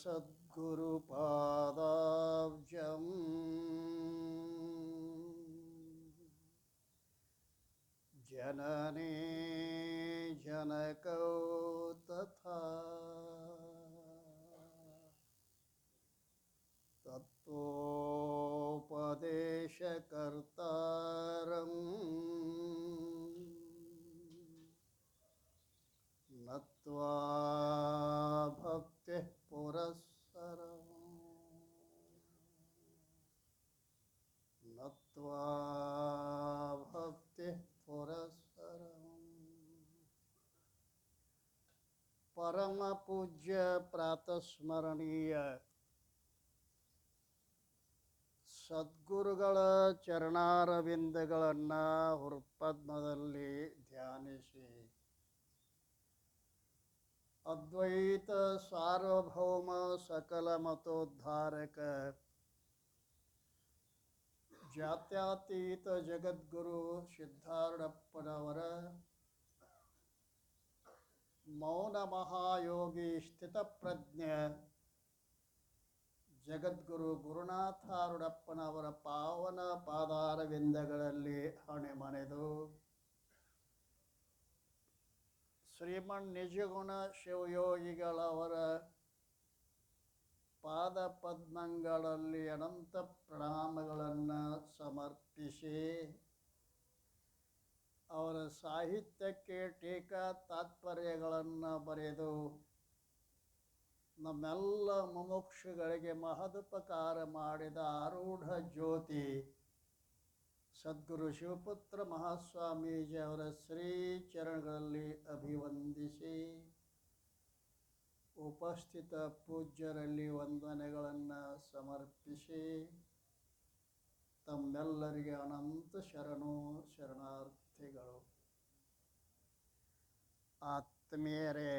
सद्गुरुपादाब्जम् जननी जनकौ तथा तत्त्वोपदेशकर्तारम् नत्वा भक्तिः पुरःसरम् नत्वा भक्तिः पुरःसरम् परम पूज्य ಪ್ರಾತಸ್ಮರಣೀಯ ಸದ್ಗುರುಗಳ ಚರಣಾರವಿಂದಗಳನ್ನು ಹೃತ್ಪದ್ಮದಲ್ಲಿ ಧ್ಯಾನಿಸಿ ಅದ್ವೈತ ಸಾರ್ವಭೌಮ ಸಕಲ ಮತೋದ್ಧಾರಕ ಜಾತ್ಯತೀತ ಜಗದ್ಗುರು ಸಿದ್ಧಾರೂಢಪ್ಪನವರ ಮೌನ ಮಹಾಯೋಗಿ ಸ್ಥಿತಪ್ರಜ್ಞ ಜಗದ್ಗುರು ಗುರುನಾಥಾರೂಢಪ್ಪನವರ ಪಾವನ ಪಾದಾರವಿಂದಗಳಲ್ಲಿ ಹಣೆಮನೆದು ಶ್ರೀಮನ್ ನಿಜಗುಣ ಶಿವಯೋಗಿಗಳವರ ಪಾದ ಪದ್ಮಗಳಲ್ಲಿ ಅನಂತ ಪ್ರಣಾಮಗಳನ್ನು ಸಮರ್ಪಿಸಿ ಅವರ ಸಾಹಿತ್ಯಕ್ಕೆ ಟೀಕಾ ತಾತ್ಪರ್ಯಗಳನ್ನು ಬರೆದು ನಮ್ಮೆಲ್ಲ ಮುಮುಕ್ಷುಗಳಿಗೆ ಮಹದುಪಕಾರ ಮಾಡಿದ ಆರೂಢ ಜ್ಯೋತಿ ಸದ್ಗುರು ಶಿವಪುತ್ರ ಮಹಾಸ್ವಾಮೀಜಿ ಅವರ ಶ್ರೀ ಚರಣಗಳಲ್ಲಿ ಅಭಿವಂದಿಸಿ ಉಪಸ್ಥಿತ ಪೂಜ್ಯರಲ್ಲಿ ವಂದನೆಗಳನ್ನು ಸಮರ್ಪಿಸಿ ತಮ್ಮೆಲ್ಲರಿಗೆ ಅನಂತ ಶರಣಾರ್ಥಿಗಳು. ಆತ್ಮೀಯರೇ,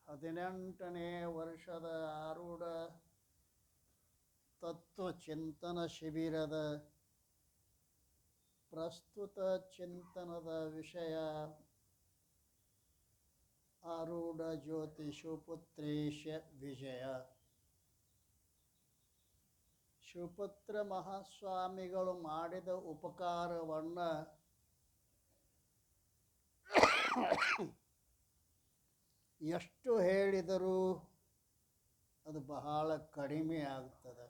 18ನೇ ವರ್ಷದ ಆರೂಢ ತತ್ವಚಿಂತನ ಶಿಬಿರದ ಪ್ರಸ್ತುತ ಚಿಂತನದ ವಿಷಯ ಆರೂಢ ಜ್ಯೋತಿ ಶಿವಪುತ್ರೇಶ ವಿಜಯ. ಶಿವಪುತ್ರ ಮಹಾಸ್ವಾಮಿಗಳು ಮಾಡಿದ ಉಪಕಾರವನ್ನು ಎಷ್ಟು ಹೇಳಿದರೂ ಅದು ಬಹಳ ಕಡಿಮೆ ಆಗ್ತದೆ.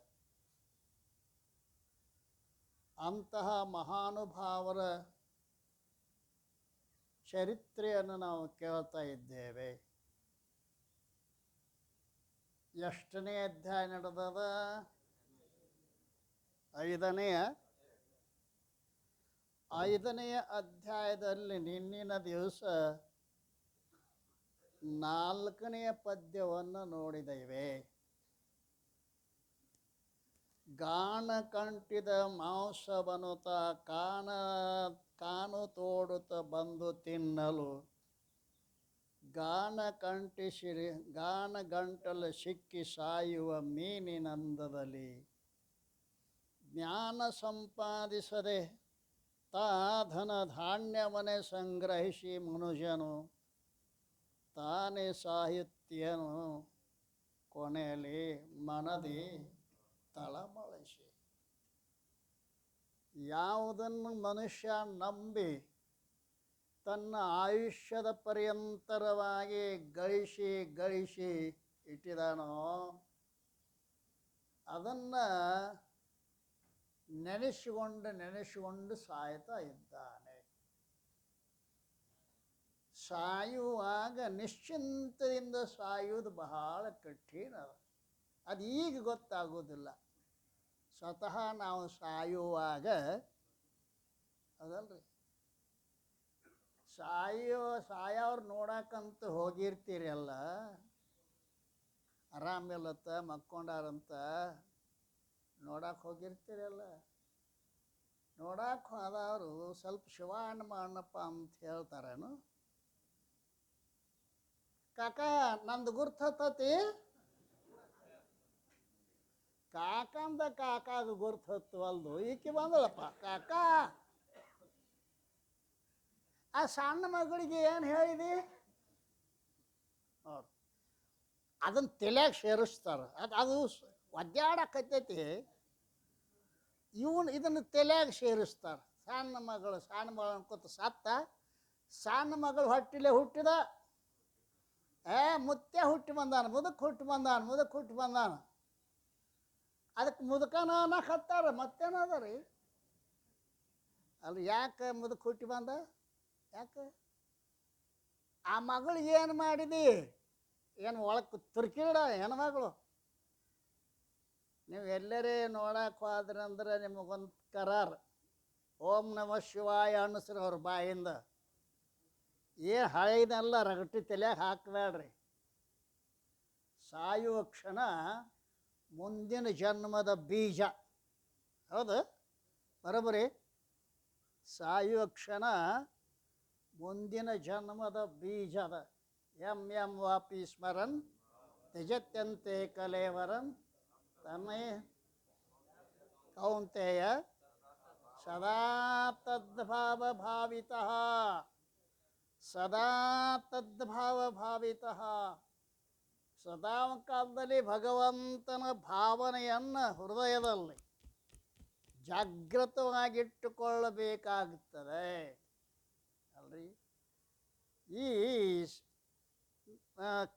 ಅಂತಹ ಮಹಾನುಭಾವರ ಚರಿತ್ರೆಯನ್ನು ನಾವು ಕೇಳ್ತಾ ಇದ್ದೇವೆ. ಎಷ್ಟನೇ ಅಧ್ಯಾಯ ನಡೆದದ? 5ನೇ ಅಧ್ಯಾಯದಲ್ಲಿ ನಿನ್ನಿನ ದಿವಸ 4ನೇ ಪದ್ಯವನ್ನು ನೋಡಿದ್ದೇವೆ. ಗಾನ ಕಂಟಿದ ಮಾಂಸವನುತ ಕಾನು ತೋಡುತ್ತ ಬಂದು ತಿನ್ನಲು ಗಾನ ಗಂಟಲು ಸಿಕ್ಕಿ ಸಾಯುವ ಮೀನಿನಂದದಲ್ಲಿ ಜ್ಞಾನ ಸಂಪಾದಿಸದೆ ಧನ ಧಾನ್ಯವನ್ನೇ ಸಂಗ್ರಹಿಸಿ ಮನುಜನು ತಾನೇ ಸಾಹಿತ್ಯನು ಕೊನೆಯಲ್ಲಿ ಮನದಿ ತಳಮಳಿಸಿ. ಯಾವುದನ್ನು ಮನುಷ್ಯ ನಂಬಿ ತನ್ನ ಆಯುಷ್ಯದ ಪರ್ಯಂತರವಾಗಿ ಗಳಿಸಿ ಇಟ್ಟಿದಾನೋ ಅದನ್ನು ನೆನೆಸಿಕೊಂಡು ಸಾಯ್ತಾ ಇದ್ದಾನೆ. ಸಾಯುವಾಗ ನಿಶ್ಚಿಂತದಿಂದ ಸಾಯುವುದು ಬಹಳ ಕಠಿಣ. ಅದು ಈಗ ಗೊತ್ತಾಗೋದಿಲ್ಲ. ಸ್ವತಃ ನಾವು ಸಾಯುವಾಗ ಅದಲ್ರಿ, ಸಾಯೋರು ನೋಡಕ್ಕಂತ ಹೋಗಿರ್ತೀರಲ್ಲ, ಆರಾಮಿಲ್ಲತ್ತ ಮಕ್ಕೊಂಡಾರಂತ ನೋಡಕ್ಕೆ ಹೋಗಿರ್ತೀರಲ್ಲ, ನೋಡಕ್ಕೆ ಹೋದವರು ಸ್ವಲ್ಪ ಶಿವಾಣ್ಣ ಮಾಡಪ್ಪ ಅಂತ ಹೇಳ್ತಾರೇನು? ಕಾಕ ನಂದು ಗುರ್ತತಿ, ಕಾಕದು ಗುರ್ತು ಹತ್ತುವಲ್ದು, ಈಕೆ ಬಂದಳಪ್ಪ ಕಾಕ. ಆ ಸಣ್ಣ ಮಗಳಿಗೆ ಏನು ಹೇಳಿದಿ? ಅದನ್ನು ತಲೆಯಾಗ ಸೇರಿಸ್ತಾರೆ. ಅದು ಒದ್ದಾಡಕತ್ತೈತಿ, ಇದನ್ನು ತಲೆಯಾಗ ಸೇರಿಸ್ತಾರೆ. ಸಣ್ಣ ಮಗಳು ಅನ್ಕೋತ ಸತ್ತ, ಸಣ್ಣ ಮಗಳು ಹೊಟ್ಟಿಲೆ ಹುಟ್ಟಿದ, ಮುತ್ತೆ ಹುಟ್ಟಿ ಬಂದಾನ, ಮುದಕ್ಕೆ ಹುಟ್ಟಿ ಬಂದಾನ. ಅದಕ್ಕೆ ಮುದುಕನ ಅನ್ನಕತ್ತಾರ, ಮತ್ತೇನದ ರೀ? ಅಲ್ಲಿ ಯಾಕೆ ಮುದಕ್ಕೆ ಹುಟ್ಟಿ ಬಂದ? ಯಾಕೆ ಆ ಮಗಳು ಏನು ಮಾಡಿದಿ? ಏನು ಒಳಕ್ಕೆ ತುರ್ಕಿಡ ಹೆಣ್ಮಗಳು? ನೀವು ಎಲ್ಲರೇ ನೋಡಕ್ಕೆ ಹೋದ್ರಂದ್ರೆ ನಿಮಗೊಂದು ಕರಾರ್, ಓಂ ನಮಃ ಶಿವಾಯ ಅನ್ನಿಸ್ರಿ ಅವ್ರ ಬಾಯಿಂದ. ಏನು ಹಳೆಯದೆಲ್ಲ ರಗಟಿ ತಲೆಯಾಗ ಹಾಕಬೇಡ್ರಿ. ಸಾಯುವ ಕ್ಷಣ ಮುಂದಿನ ಜನ್ಮದ ಬೀಜ. ಹೌದು, ಬರೋಬ್ಬರಿ. ಸಾಯುವ ಕ್ಷಣ ಮುಂದಿನ ಜನ್ಮದ ಬೀಜದ. ಎಂ ವಾಪಿ ಸ್ಮರನ್ ತ್ಯಜತ್ಯಂತೆ ಕಲೇವರನ್ ತನ್ನೇ ಕೌಂತೆಯ ಸದಾ ತದ್ಭಾವ ಭಾವಿತಃ, ಸದಾ ತದ್ಭಾವ ಭಾವಿತಃ. ಸದಾ ಕಾಲದಲ್ಲಿ ಭಗವಂತನ ಭಾವನೆಯನ್ನು ಹೃದಯದಲ್ಲಿ ಜಾಗೃತವಾಗಿಟ್ಟುಕೊಳ್ಳಬೇಕಾಗುತ್ತದೆ ಅಲ್ರಿ. ಈ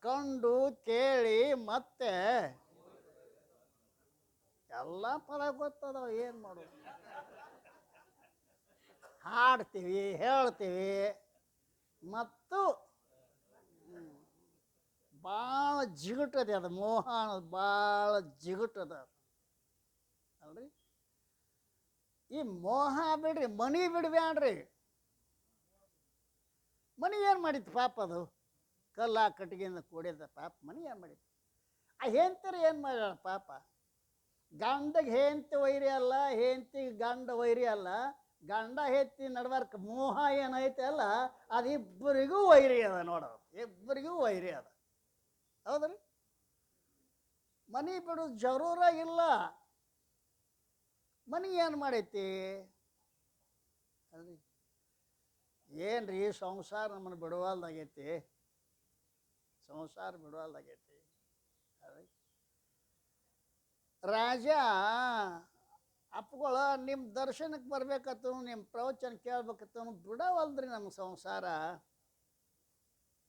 ಕಂಡು ಕೇಳಿ ಮತ್ತೆ ಎಲ್ಲ ಫಲ ಗೊತ್ತದ, ಏನು ಮಾಡೋದು? ಹಾಡ್ತೀವಿ, ಹೇಳ್ತೀವಿ, ಮತ್ತು ಭಾಳ ಜಿಗುಟದೆ ಅದು. ಮೋಹ ಅನ್ನೋದು ಭಾಳ ಜಿಗುಟದ ಅಲ್ರಿ. ಈ ಮೋಹ ಬಿಡ್ರಿ, ಮನಿ ಬಿಡ್ಬ್ಯಾಡ್ರಿ. ಮನಿ ಏನು ಮಾಡಿತ್ತು ಪಾಪ? ಅದು ಕಲ್ಲ ಕಟ್ಟಿಗೆಯಿಂದ ಕೂಡಿದ ಪಾಪ. ಮನಿ ಏನು ಮಾಡಿತ್ತು? ಆ ಹೆಂಡ್ತಿರು ಏನು ಮಾಡ್ಯಾಳ ಪಾಪ? ಗಂಡಗೆ ಹೆಂಡ್ತಿ ವೈರಿ ಅಲ್ಲ, ಹೆಂಡ್ತಿಗೆ ಗಂಡ ವೈರಿ ಅಲ್ಲ. ಗಂಡ ಹೆಂಡ್ತಿ ನಡ್ಬಾರ್ಕ ಮೋಹ ಏನೈತೆ ಅಲ್ಲ, ಅದು ಇಬ್ಬರಿಗೂ ವೈರಿ ಅದ ನೋಡೋದು, ಇಬ್ಬರಿಗೂ ವೈರಿ ಅದ. ಹೌದ್ರಿ? ಮನಿ ಬಿಡೋದು ಜರೂರ ಇಲ್ಲ. ಮನಿ ಏನು ಮಾಡೈತಿ ಅಲ್ರಿ? ಏನ್ರಿ ಸಂಸಾರ ನಮ್ಮನ್ನು ಬಿಡುವಲ್ದಾಗೈತಿ, ಸಂಸಾರ ಬಿಡುವಲ್ದಾಗೈತಿ ಅಲ್ರಿ. ರಾಜ ಅಪ್ಪಗಳು ನಿಮ್ಮ ದರ್ಶನಕ್ಕೆ ಬರ್ಬೇಕತ್ತು, ನಿಮ್ಮ ಪ್ರವಚನ ಕೇಳ್ಬೇಕತ್ತು, ಬಿಡವಲ್ದ್ರಿ ನಮ್ಮ ಸಂಸಾರ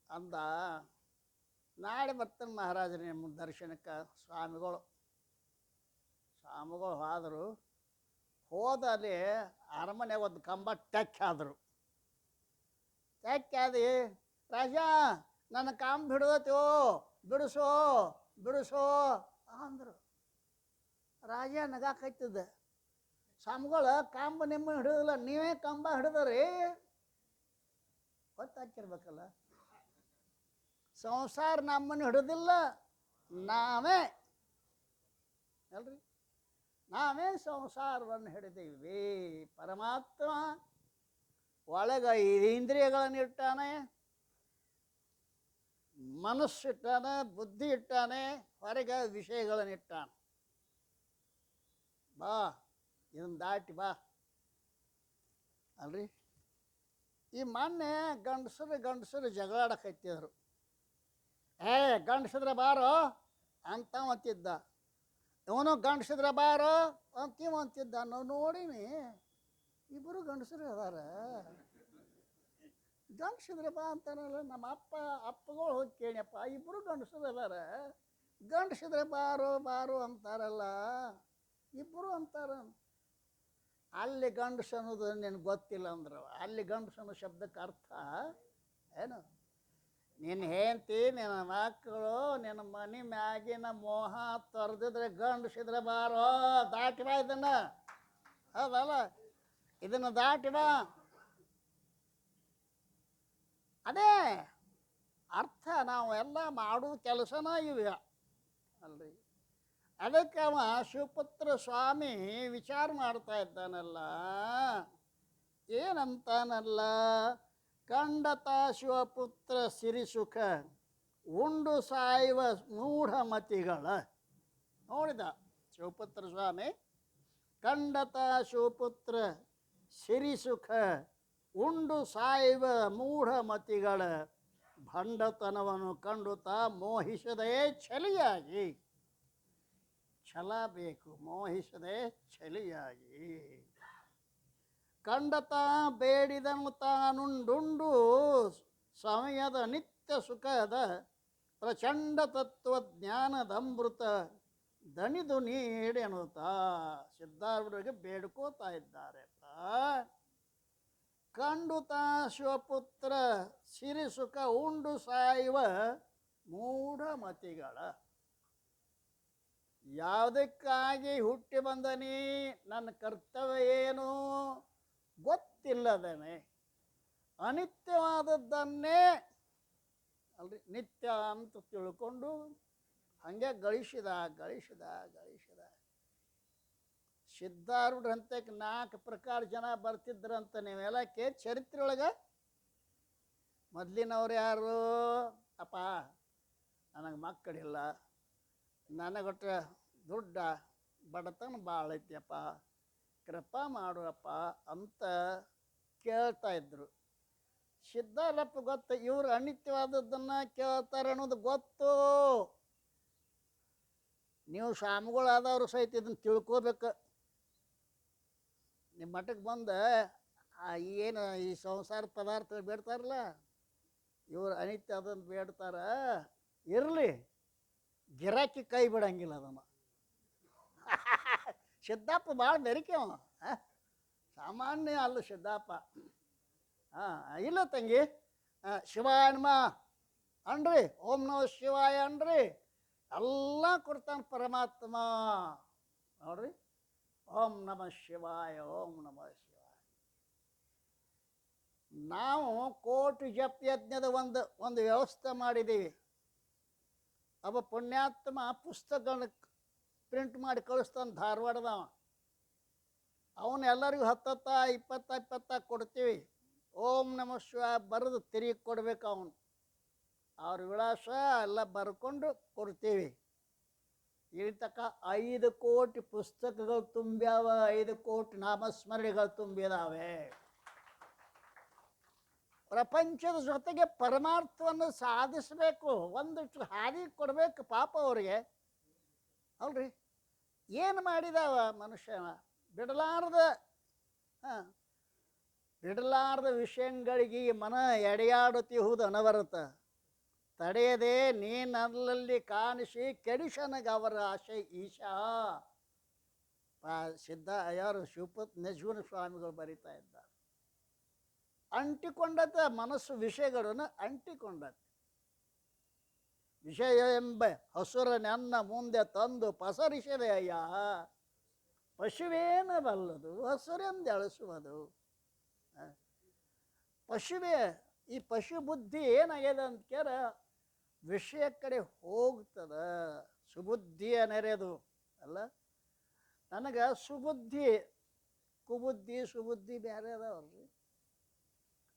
ಅಂದ. ನಾಳೆ ಬರ್ತಾನೆ ಮಹಾರಾಜರು ನಿಮ್ಮ ದರ್ಶನಕ್ಕೆ. ಸ್ವಾಮಿಗಳು ಹೋದರು. ಹೋದಲ್ಲಿ ಅರಮನೆ ಒಂದು ಕಂಬ ಟೆಕ್ಕಾದರು. ಟೆಕ್ಕಾದಿ, ರಾಜ ನನ್ನ ಕಾಂಬ ಬಿಡೋತೋ, ಬಿಡಿಸೋ ಅಂದರು. ರಾಜ ನಗಾಕೈತದ. ಸ್ವಾಮಿಗಳು ಕಾಂಬ ನಿಮ್ಮನ್ನು ಹಿಡಿದಿಲ್ಲ, ನೀವೇ ಕಂಬ ಹಿಡಿದ್ರಿ. ಗೊತ್ತಾಕಿರ್ಬೇಕಲ್ಲ, ಸಂಸಾರ ನಮ್ಮನ್ನು ಹಿಡಿದಿಲ್ಲ, ನಾವೇ ಅಲ್ರಿ, ನಾವೇ ಸಂಸಾರವನ್ನು ಹಿಡಿದೀವಿ. ಪರಮಾತ್ಮ ಒಳಗೆ ಇಂದ್ರಿಯಗಳನ್ನು ಇಟ್ಟಾನೆ, ಮನಸ್ಸು ಇಟ್ಟಾನೆ, ಬುದ್ಧಿ ಇಟ್ಟಾನೆ, ಹೊರಗೆ ವಿಷಯಗಳನ್ನು ಇಟ್ಟಾನೆ. ಬಾ ಇದನ್ನು ದಾಟಿ ಬಾ ಅಲ್ರಿ. ಈ ಮೊನ್ನೆ ಗಂಡಸರು ಜಗಳಾಡಕತ್ತಿದ್ರು. ಗಂಡಸಿದ್ರೆ ಬಾರೋ ಅಂತಿದ್ದ, ಇವನು ಗಂಡಸಿದ್ರೆ ಬಾರೋ ಅಂತಿದ್ದ. ನಾವು ನೋಡೀನಿ, ಇಬ್ಬರು ಗಂಡಸರು ಅದಾರ. ಗಂಡಸಿದ್ರೆ ಬಾ ಅಂತಾರಲ್ಲ. ನಮ್ಮ ಅಪ್ಪಗಳು ಹೋಗಿ ಕೇಳಿಯಪ್ಪ, ಇಬ್ಬರು ಗಂಡಸರು ಅದಾರ, ಗಂಡಸಿದ್ರೆ ಬಾರೋ ಅಂತಾರಲ್ಲ, ಇಬ್ಬರು ಅಂತಾರ. ಅಲ್ಲಿ ಗಂಡಸು ಅನ್ನೋದು ನಿನಗೆ ಗೊತ್ತಿಲ್ಲ ಅಂದ್ರೆ, ಅಲ್ಲಿ ಗಂಡಸು ಅನ್ನೋ ಶಬ್ದಕ್ಕೆ ಅರ್ಥ ಏನು? ನಿನ್ನ ಹೆಂಡತಿ, ನಿನ್ನ ಮಕ್ಕಳು, ನಿನ್ನ ಮನೆ ಮ್ಯಾಗಿನ ಮೋಹ ತೊರೆದಿದ್ರೆ ಗಂಡಸಿದ್ರೆ ಬಾರೋ, ದಾಟಿ ಬಾ ಇದನ್ನು. ಹೌದಲ್ಲ, ಇದನ್ನು ದಾಟಿ ಬಾ. ಅದೇ ಅರ್ಥ. ನಾವು ಎಲ್ಲ ಮಾಡೋ ಕೆಲಸನ ಇವೆ ಅಲ್ರಿ. ಅದಕ್ಕೆ ಅವ ಶಿವಪುತ್ರ ಸ್ವಾಮಿ ವಿಚಾರ ಮಾಡ್ತಾ ಇದ್ದಾನಲ್ಲ, ಏನಂತಾನಲ್ಲ, ಕಂಡತ ಶಿವಪುತ್ರ ಸಿರಿಸುಖ ಉಂಡು ಸಾಯುವ ಮೂಢಮತಿಗಳ. ನೋಡಿದ ಶಿವಪುತ್ರ ಸ್ವಾಮಿ, ಕಂಡತ ಶಿವಪುತ್ರ ಸಿರಿಸುಖ ಉಂಡು ಸಾಯುವ ಮೂಢಮತಿಗಳ ಭಂಡತನವನ್ನು ಕಂಡು ತಾ ಮೋಹಿಸದೇ ಛಲಿಯಾಗಿ, ಛಲ ಬೇಕು, ಮೋಹಿಸದೆ ಛಲಿಯಾಗಿ. ಕಂಡತ ಬೇಡಿದನು ತಾನುಂಡುಂಡು ಸಮಯದ ನಿತ್ಯ ಸುಖದ ಪ್ರಚಂಡ ತತ್ವಜ್ಞಾನದಮೃತ ದಣಿದು ನೀಡೆನುತ್ತಾ ಸಿದ್ಧಾರೂಢರಿಗೆ ಬೇಡ್ಕೋತಾ ಇದ್ದಾರೆ. ಕಂಡು ತಾ ಶಿವಪುತ್ರ ಸಿರಿ ಸುಖ ಉಂಡು ಸಾಯುವ ಮೂಢಮತಿಗಳ. ಯಾವುದಕ್ಕಾಗಿ ಹುಟ್ಟಿ ಬಂದನಿ, ನನ್ನ ಕರ್ತವ್ಯ ಏನು ಗೊತ್ತಿಲ್ಲದನೆ, ಅನಿತ್ಯವಾದದ್ದನ್ನೇ ಅಲ್ರಿ ನಿತ್ಯ ಅಂತ ತಿಳ್ಕೊಂಡು ಹಾಗೆ ಗಳಿಸಿದ. ಸಿದ್ಧಾರೂಢರಂತಕ್ಕೆ 4 ಪ್ರಕಾರ ಜನ ಬರ್ತಿದ್ರಂತ. ನೀವೆಲ್ಲ ಚರಿತ್ರೆ ಒಳಗೆ ಮೊದಲಿನವ್ರು ಯಾರು? ಅಪ್ಪ ನನಗೆ ಮಕ್ಕಳಿಲ್ಲ, ನನಗೊಟ್ಟ ದುಡ್ಡ ಬಡತನ ಭಾಳ ಐತಿಯಪ್ಪ, ಕೃಪಾ ಮಾಡುವಪ್ಪ ಅಂತ ಕೇಳ್ತಾ ಇದ್ರು. ಸಿದ್ಧಾರಪ್ಪ ಗೊತ್ತು, ಇವ್ರು ಅನಿತ್ಯವಾದದ್ದನ್ನು ಕೇಳ್ತಾರೆ ಅನ್ನೋದು ಗೊತ್ತು. ನೀವು ಸ್ವಾಮಿಗಳಾದವರು ಸಹಿತ ಇದನ್ನು ತಿಳ್ಕೋಬೇಕು. ನಿಮ್ಮ ಮಠಕ್ಕೆ ಬಂದು ಏನು ಈ ಸಂಸಾರ ಪದಾರ್ಥಗಳು ಬೇಡ್ತಾರಲ್ಲ, ಇವ್ರು ಅನಿತ್ಯ ಅದನ್ನು ಬೇಡ್ತಾರ. ಇರಲಿ, ಗಿರಾಕಿ ಕೈ ಬಿಡಂಗಿಲ್ಲ ಅದನ್ನು. ಸಿದ್ದಪ್ಪ ಭಾಳ ಬೆರಿಕೆ ಅವ, ಸಾಮಾನ್ಯ ಅಲ್ಲ ಸಿದ್ದಪ್ಪ. ಇಲ್ಲ ತಂಗಿ, ಶಿವಾಯ ನಮ ಅನ್ರಿ, ಓಂ ನಮಃ ಶಿವಾಯ ಅನ್ರಿ, ಎಲ್ಲ ಕೊಡ್ತಾನೆ ಪರಮಾತ್ಮ. ನೋಡ್ರಿ, ಓಂ ನಮಃ ಶಿವಾಯ, ಓಂ ನಮಃ ಶಿವಾಯ. ನಾವು ಕೋಟಿ ಜಪ ಯಜ್ಞದ ಒಂದು ವ್ಯವಸ್ಥೆ ಮಾಡಿದ್ದೀವಿ. ಅವ ಪುಣ್ಯಾತ್ಮ ಪುಸ್ತಕಗಳನ್ನ ಪ್ರಿಂಟ್ ಮಾಡಿ ಕಳಿಸ್ತಾನೆ ಧಾರವಾಡದವ. ಅವನು ಎಲ್ಲರಿಗೂ 10 20 ಕೊಡ್ತೀವಿ. ಓಂ ನಮಃ ಶಿವಾಯ ಬರೆದು ತಿರುಗಿ ಕೊಡ್ಬೇಕು. ಅವನು ಅವ್ರ ವಿಳಾಸ ಎಲ್ಲ ಬರ್ಕೊಂಡು ಕೊಡ್ತೀವಿ. ಇಲ್ಲಿ ತಕ್ಕ 5 ಕೋಟಿ ಪುಸ್ತಕಗಳು ತುಂಬ್ಯಾವ, 5 ಕೋಟಿ ನಾಮಸ್ಮರಣೆಗಳು ತುಂಬಿದಾವೆ. ಪ್ರಪಂಚದ ಜೊತೆಗೆ ಪರಮಾರ್ಥವನ್ನು ಸಾಧಿಸಬೇಕು, ಒಂದಿಷ್ಟು ಹಾದಿ ಕೊಡಬೇಕು ಪಾಪ ಅವ್ರಿಗೆ. ಅಲ್ರಿ, ಏನು ಮಾಡಿದಾವ ಮನುಷ್ಯನ? ಬಿಡಲಾರದ ವಿಷಯಗಳಿಗೆ ಮನ ಎಡೆಯಾಡುತ್ತಿಹುದು ಅನವರತ. ತಡೆಯದೆ ನೀನಲ್ಲಲ್ಲಿ ಕಾಣಿಸಿ ಕೆಡಿಸನಗ ಅವರ ಆಶೆ ಈಶಾ. ಯಾರು ಶಿವಪತ್ ನಜೀವನ ಸ್ವಾಮಿಗಳು ಬರಿತಾ ಇದ್ದಾರೆ. ಅಂಟಿಕೊಂಡತ ಮನಸ್ಸು ವಿಷಯಗಳನ್ನು ಅಂಟಿಕೊಂಡತೆ. ವಿಷಯ ಎಂಬ ಹಸುರನೆನ್ನ ಮುಂದೆ ತಂದು ಪಸರಿಸಿದೆ ಅಯ್ಯ. ಪಶುವೇನ ಬಲ್ಲದು ಹಸುರೆಂದೆಳಸುವುದು. ಪಶುವೇ, ಈ ಪಶು ಬುದ್ಧಿ ಏನಾಗ್ಯದ ಅಂತ ಕೇಳ ವಿಷಯ ಕಡೆ ಹೋಗ್ತದ. ಸುಬುದ್ಧಿಯ ನೆರೆದು ಅಲ್ಲ. ನನಗೆ ಸುಬುದ್ಧಿ ಕುಬುದ್ಧಿ ಸುಬುದ್ಧಿ ಬೇರೆ ಅದಾವಲ್ರಿ.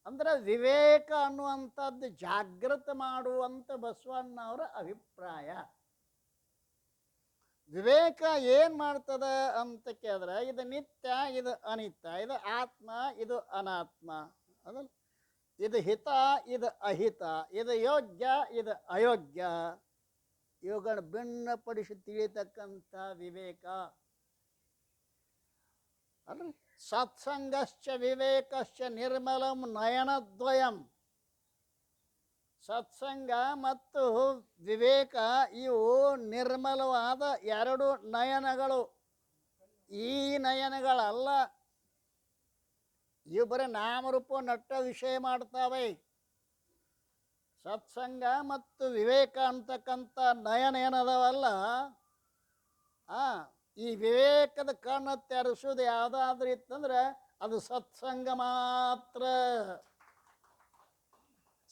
ಅಂದ್ರೆ ವಿವೇಕ ಅನ್ನುವಂಥದ್ದು ಜಾಗೃತ ಮಾಡುವಂಥ ಬಸವಣ್ಣವರ ಅಭಿಪ್ರಾಯ. ವಿವೇಕ ಏನು ಮಾಡ್ತದ ಅಂತ ಕೇಳಿದ್ರೆ, ಇದು ನಿತ್ಯ, ಇದು ಅನಿತ್ಯ, ಇದು ಆತ್ಮ, ಇದು ಅನಾತ್ಮ, ಅದಲ್ಲ. ಇದು ಹಿತ, ಇದು ಅಹಿತ, ಇದು ಯೋಗ್ಯ, ಇದು ಅಯೋಗ್ಯ, ಇವುಗಳ ಭಿನ್ನಪಡಿಸಿ ತಿಳಿತಕ್ಕಂಥ ವಿವೇಕ ಅಲ್ರಿ. ಸತ್ಸಂಗಶ್ಚ ವಿವೇಕಶ್ಚ ನಿರ್ಮಲಂ ನಯನದ್ವಯಂ. ಸತ್ಸಂಗ ಮತ್ತು ವಿವೇಕ ಇವು ನಿರ್ಮಲವಾದ 2 ನಯನಗಳು. ಈ ನಯನಗಳಲ್ಲ, ಇವು ಬರೀ ನಾಮರೂಪ ನಟ್ಟ ವಿಷಯ ಮಾಡ್ತಾವೆ. ಸತ್ಸಂಗ ಮತ್ತು ವಿವೇಕ ಅಂತಕ್ಕಂಥ ನಯನ ಏನದವಲ್ಲ, ಈ ವಿವೇಕದ ಕಣ್ಣು ತೆರೆಸೋದು ಯಾವುದಾದ್ರೂ ಇತ್ತಂದ್ರೆ ಅದು ಸತ್ಸಂಗ ಮಾತ್ರ.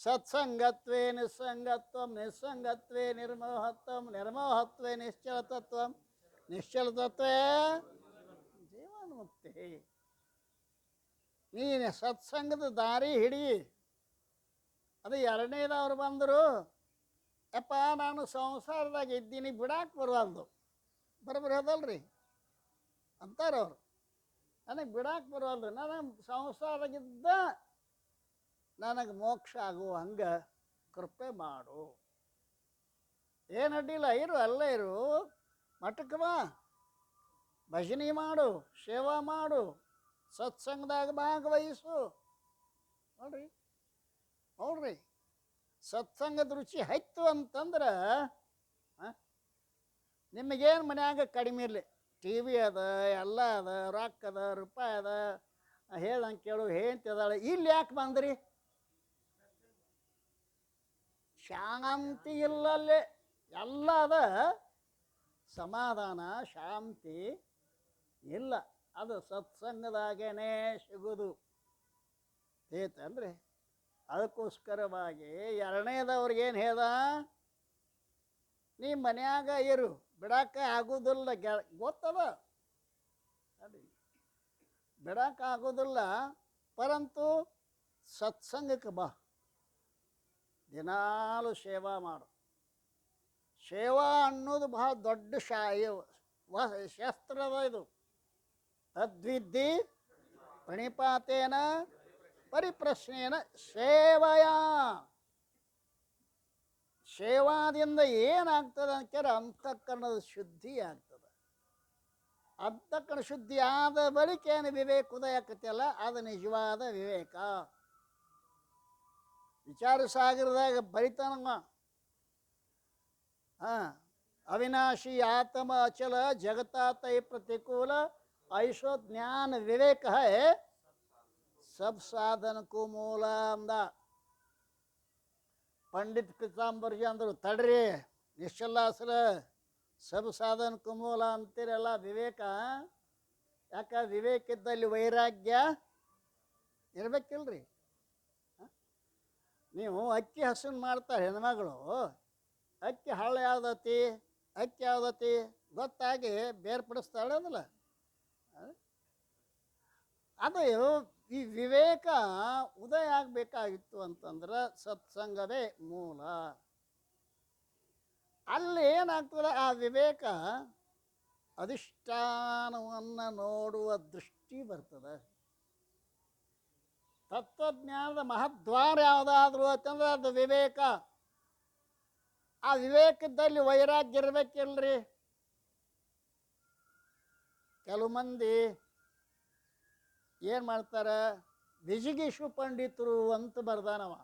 ಸತ್ಸಂಗತ್ವೇ ನಿಸ್ಸಂಗತ್ವ, ನಿಸ್ಸಂಗತ್ವೇ ನಿರ್ಮೋಹತ್ವ, ನಿರ್ಮೋಹತ್ವೇ ನಿಶ್ಚಲತತ್ವ, ನಿಶ್ಚಲತತ್ವೇ ಜೀವನ್ಮುಕ್ತಿ. ನೀನು ಸತ್ಸಂಗದ ದಾರಿ ಹಿಡಿ. ಅದು 2ನೇದವ್ರು ಬಂದರು, ಯಪ್ಪ ನಾನು ಸಂಸಾರದಾಗ ಇದ್ದೀನಿ, ಬಿಡಾಕೆ ಬರುವಲ್ದು. ಬರೋಬ್ಬರಿ ಅದಲ್ರಿ ಅಂತಾರವ್ರು. ನನಗೆ ಬಿಡಾಕೆ ಬರುವಲ್ದು, ನನಗೆ ಸಂಸಾರದಾಗಿದ್ದ ನನಗೆ ಮೋಕ್ಷ ಆಗುವ ಹಂಗೆ ಕೃಪೆ ಮಾಡು. ಏನು ಅಡ್ಡಿಲ್ಲ, ಇರು ಅಲ್ಲೇ ಇರು, ಮಠಕ್ಕೆ ಬಾ, ಭಜನೆ ಮಾಡು, ಸೇವಾ ಮಾಡು, ಸತ್ಸಂಗದಾಗ ಭಾಗವಹಿಸು. ನೋಡ್ರಿ ನೋಡ್ರಿ, ಸತ್ಸಂಗದ ರುಚಿ ಹೈತು ಅಂತಂದ್ರೆ ನಿಮಗೇನು ಮನ್ಯಾಗ ಕಡಿಮೆ ಇರಲಿ, ಟಿ ವಿ ಅದ, ಎಲ್ಲ ಅದ, ರೊಕ್ಕ ಅದ, ರೂಪಾಯಿ ಅದ, ಹೇಳ್ದಂಗೆ ಕೇಳು, ಹೆಂಡ್ತಿ ಅದಾಳೆ, ಇಲ್ಲಿ ಯಾಕೆ ಬಂದ್ರಿ? ಶಾಂತಿ ಇಲ್ಲಲ್ಲೇ, ಎಲ್ಲ ಅದ, ಸಮಾಧಾನ ಶಾಂತಿ ಇಲ್ಲ. ಅದು ಸತ್ಸಂಗದಾಗೇನೆ ಸಿಗೋದು ಏತಂದ್ರೆ. ಅದಕ್ಕೋಸ್ಕರವಾಗಿ ಎರಡನೇದವ್ರಿಗೇನು ಹೇಳ್ದ, ನೀ ಮನ್ಯಾಗ ಇರು, ಬಿಡಕ್ಕೆ ಆಗೋದಿಲ್ಲ, ಗೊತ್ತದ, ಬಿಡಕ್ಕೆ ಆಗೋದಿಲ್ಲ, ಪರಂತು ಸತ್ಸಂಗಕ್ಕೆ ಬಾ, ದಿನಾಲು ಸೇವಾ ಮಾಡು. ಸೇವಾ ಅನ್ನೋದು ಬಹಳ ದೊಡ್ಡ ಶಾಸ್ತ್ರದ ಇದು. ತದ್ವಿದ್ಧಿ ಪ್ರಣಿಪಾತೇನ ಪರಿಪ್ರಶ್ನೇನ ಸೇವಯ. ಸೇವಾದಿಂದ ಏನಾಗ್ತದೆ ಅಂತಾರೆ, ಅಂತಃಕರಣದ ಶುದ್ಧಿ ಆಗ್ತದೆ. ಅಂತಃಕರಣ ಶುದ್ಧಿ ಆದ ಬಳಿಕ ಏನು ವಿವೇಕ ಉದಯ ಆಕತಿಯಲ್ಲ, ಅದು ನಿಜವಾದ ವಿವೇಕ. ವಿಚಾರ ಸಾಗರದಾಗ ಬರಿತಾನಮ್ಮ, ಅವಿನಾಶಿ ಆತ್ಮ ಅಚಲ ಜಗತಾತೈ ಪ್ರತಿಕೂಲ ಐಶೋ ಜ್ಞಾನ ವಿವೇಕ ಹೈ सब साधन को ಮೂಲ ಅಂದ. ಪಂಡಿತ್ ಪಿತಾಂಬರ್ಜಿ ಅಂದರು, ತಡ್ರಿ ನಿಶ್ಚಲ್ಲಾಸರ, ಸಬ್ ಸಾಧನಕ್ಕೂ ಮೂಲ ಅಂತೀರಲ್ಲ, ವಿವೇಕ. ಯಾಕೆ ವಿವೇಕ ಇದ್ದಲ್ಲಿ ವೈರಾಗ್ಯ ಇರ್ಬೇಕಿಲ್ರಿ. ನೀವು ಅಕ್ಕಿ ಹಸನ್ ಮಾಡ್ತಾರೆ ಹೆಣ್ಮಗಳು, ಅಕ್ಕಿ ಹಳ್ಳ ಯಾವ್ದತಿ, ಅಕ್ಕಿ ಯಾವ್ದತಿ ಗೊತ್ತಾಗಿ ಬೇರ್ಪಡಿಸ್ತಾಳೆ ಅದಲ್ಲ. ಅದು ಈ ವಿವೇಕ ಉದಯ ಆಗಬೇಕಾಗಿತ್ತು ಅಂತಂದ್ರೆ ಸತ್ಸಂಗವೇ ಮೂಲ. ಅಲ್ಲಿ ಏನಾಗ್ತದೆ, ಆ ವಿವೇಕ ಅಧಿಷ್ಠಾನವನ್ನು ನೋಡುವ ದೃಷ್ಟಿ ಬರ್ತದೆ. ತತ್ವಜ್ಞಾನದ ಮಹದ್ವಾರ ಯಾವುದಾದ್ರು ಅಂತಂದ್ರೆ ಅದು ವಿವೇಕ. ಆ ವಿವೇಕದಲ್ಲಿ ವೈರಾಗ್ಯ ಇರ್ಬೇಕಿಲ್ರಿ. ಕೆಲವು ಮಂದಿ ಏನು ಮಾಡ್ತಾರೆ, ವಿಜಿಗೀಷು ಪಂಡಿತರು ಅಂತ ಬರ್ದಾನವ.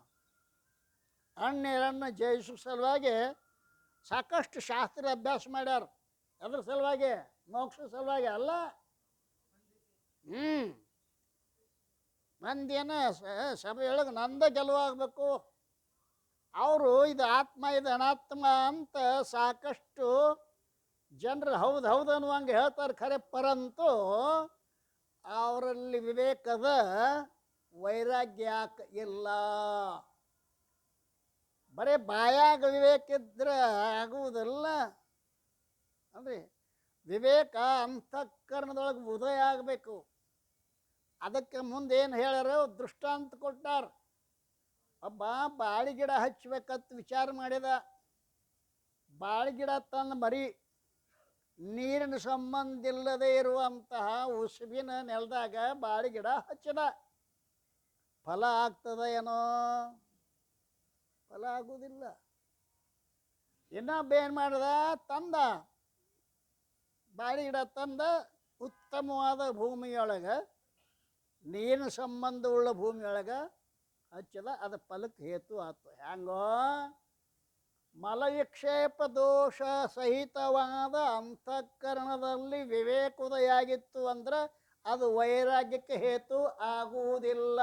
ಅಣ್ಣೇರನ್ನು ಜಯಿಸೋ ಸಲುವಾಗಿ ಸಾಕಷ್ಟು ಶಾಸ್ತ್ರ ಅಭ್ಯಾಸ ಮಾಡ್ಯಾರ. ಅದ್ರ ಸಲುವಾಗಿ, ಮೋಕ್ಷ ಸಲುವಾಗಿ ಅಲ್ಲ. ಮಂದಿನ ಸಭೆಯೊಳಗೆ ನಂದ ಗೆಲುವಾಗಬೇಕು, ಅವರು ಇದು ಆತ್ಮ ಇದು ಅನಾತ್ಮ ಅಂತ ಸಾಕಷ್ಟು ಜನರು ಹೌದು ಹೌದು ಅನ್ನುವಂಗೆ ಹೇಳ್ತಾರೆ. ಖರೆ ಪರಂತು ಅವರಲ್ಲಿ ವಿವೇಕದ ವೈರಾಗ್ಯ ಇಲ್ಲ. ಬರೀ ಬಾಯಾಗ ವಿವೇಕ ಇದ್ರೆ ಆಗುವುದಿಲ್ಲ ಅಂದರೆ ವಿವೇಕ ಅಂತಃಕರಣದೊಳಗೆ ಉದಯ ಆಗಬೇಕು. ಅದಕ್ಕೆ ಮುಂದೆ ಏನು ಹೇಳ್ಯಾರ, ದೃಷ್ಟಾಂತ ಕೊಟ್ಟಾರ. ಒಬ್ಬ ಬಾಳಿಗಿಡ ಹಚ್ಚಬೇಕಂತ ವಿಚಾರ ಮಾಡಿದ. ಬಾಳಿಗಿಡ ತಂದು ಮರಿ ನೀರಿನ ಸಂಬಂಧ ಇಲ್ಲದೆ ಇರುವಂತಹ ಉಸುಬಿನ ನೆಲದಾಗ ಬಾಳಿಗಿಡ ಹಚ್ಚದ. ಫಲ ಆಗ್ತದ ಏನೋ? ಫಲ ಆಗುವುದಿಲ್ಲ. ಇನ್ನೊಬ್ಬ ಏನು ಮಾಡ್ದ, ತಂದ ಬಾಳಿಗಿಡ ತಂದ ಉತ್ತಮವಾದ ಭೂಮಿಯೊಳಗೆ, ನೀರಿನ ಸಂಬಂಧವುಳ್ಳ ಭೂಮಿಯೊಳಗೆ ಹಚ್ಚದ. ಅದು ಫಲಕ್ಕೆ ಹೇತು ಆಯ್ತು. ಹ್ಯಾಂಗೋ? ಮಲವಿಕ್ಷೇಪ ದೋಷ ಸಹಿತವಾದ ಅಂತಃಕರಣದಲ್ಲಿ ವಿವೇಕೋದಯ ಆಗಿತ್ತು ಅಂದ್ರೆ ಅದು ವೈರಾಗ್ಯಕ್ಕೆ ಹೇತು ಆಗುವುದಿಲ್ಲ.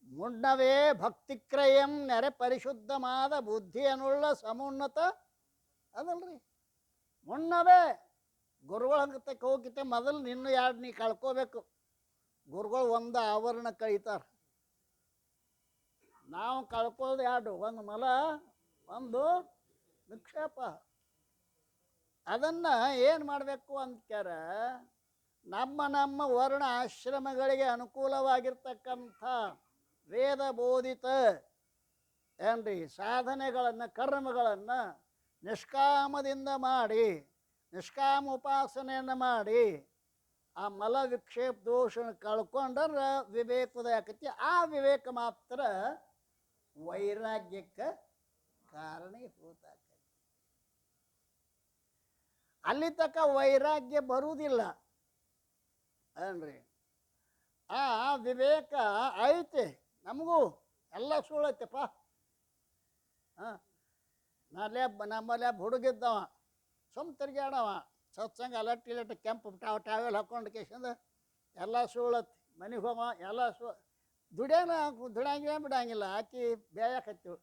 ಮುನ್ನವೇ ಭಕ್ತಿಕ್ರಯಂ ನೆರೆ ಪರಿಶುದ್ಧವಾದ ಬುದ್ಧಿಯನ್ನುಳ್ಳ ಸಮುನ್ನತ ಅದಲ್ರಿ. ಮುನ್ನವೇ ಗುರುಗಳ ಹಂಗತಕ್ಕೆ ಹೋಗಿತ್ತೆ ಮೊದಲು ನಿನ್ನ ಎರಡು ನೀ ಕಳ್ಕೋಬೇಕು. ಗುರುಗಳು ಒಂದು ಆವರಣ ಕಳೀತಾರೆ, ನಾವು ಕಳ್ಕೊಳ್ಳೋದು ಎರಡು, ಒಂದು ಮಲ ಒಂದು ನಿಕ್ಷೇಪ. ಅದನ್ನು ಏನು ಮಾಡಬೇಕು ಅಂದ್ಕ್ಯಾರ, ನಮ್ಮ ವರ್ಣ ಆಶ್ರಮಗಳಿಗೆ ಅನುಕೂಲವಾಗಿರ್ತಕ್ಕಂಥ ವೇದ ಬೋಧಿತ ಏನ್ರಿ ಸಾಧನೆಗಳನ್ನು ಕರ್ಮಗಳನ್ನು ನಿಷ್ಕಾಮದಿಂದ ಮಾಡಿ, ನಿಷ್ಕಾಮ ಉಪಾಸನೆಯನ್ನು ಮಾಡಿ ಆ ಮಲ ವಿಕ್ಷೇಪ ದೋಷ ಕಳ್ಕೊಂಡ್ರೆ ವಿವೇಕದ ಆಕತಿ. ಆ ವಿವೇಕ ಮಾತ್ರ ವೈರಾಗ್ಯಕ್ಕೆ ಕಾರಣೀಭೂತ ಆಕೈತಿ. ಅಲ್ಲಿ ತನಕ ವೈರಾಗ್ಯ ಬರುವುದಿಲ್ಲ ಅನ್ರಿ. ಆ ವಿವೇಕ ಐತೆ ನಮಗೂ, ಎಲ್ಲ ಸುಳ್ಳೈತೆಪ್ಪ. ಹಾಂ, ನಮ್ಮಲ್ಲಿ ಹುಡುಗಿದ್ದವ ಸುಮ್ಮ ತಿರ್ಗ್ಯಾಡವ, ಸತ್ಸಂಗ ಅಲಟ್ ಇಲಟ್ ಕೆಂಪು ಟಾವೆಲ್ ಹಾಕೊಂಡು ಕೇಸಿಂದ ಎಲ್ಲ ಸುಳ್ಳತ್ತಿ ಮನೆಗೆ ಹೋಗ ಎಲ್ಲ ದುಡ್ಯಾಂಗಿಲ್ಲ ಬಿಡಂಗಿಲ್ಲ. ಆಕಿ ಬೇಯಕತ್ತೀವಿ,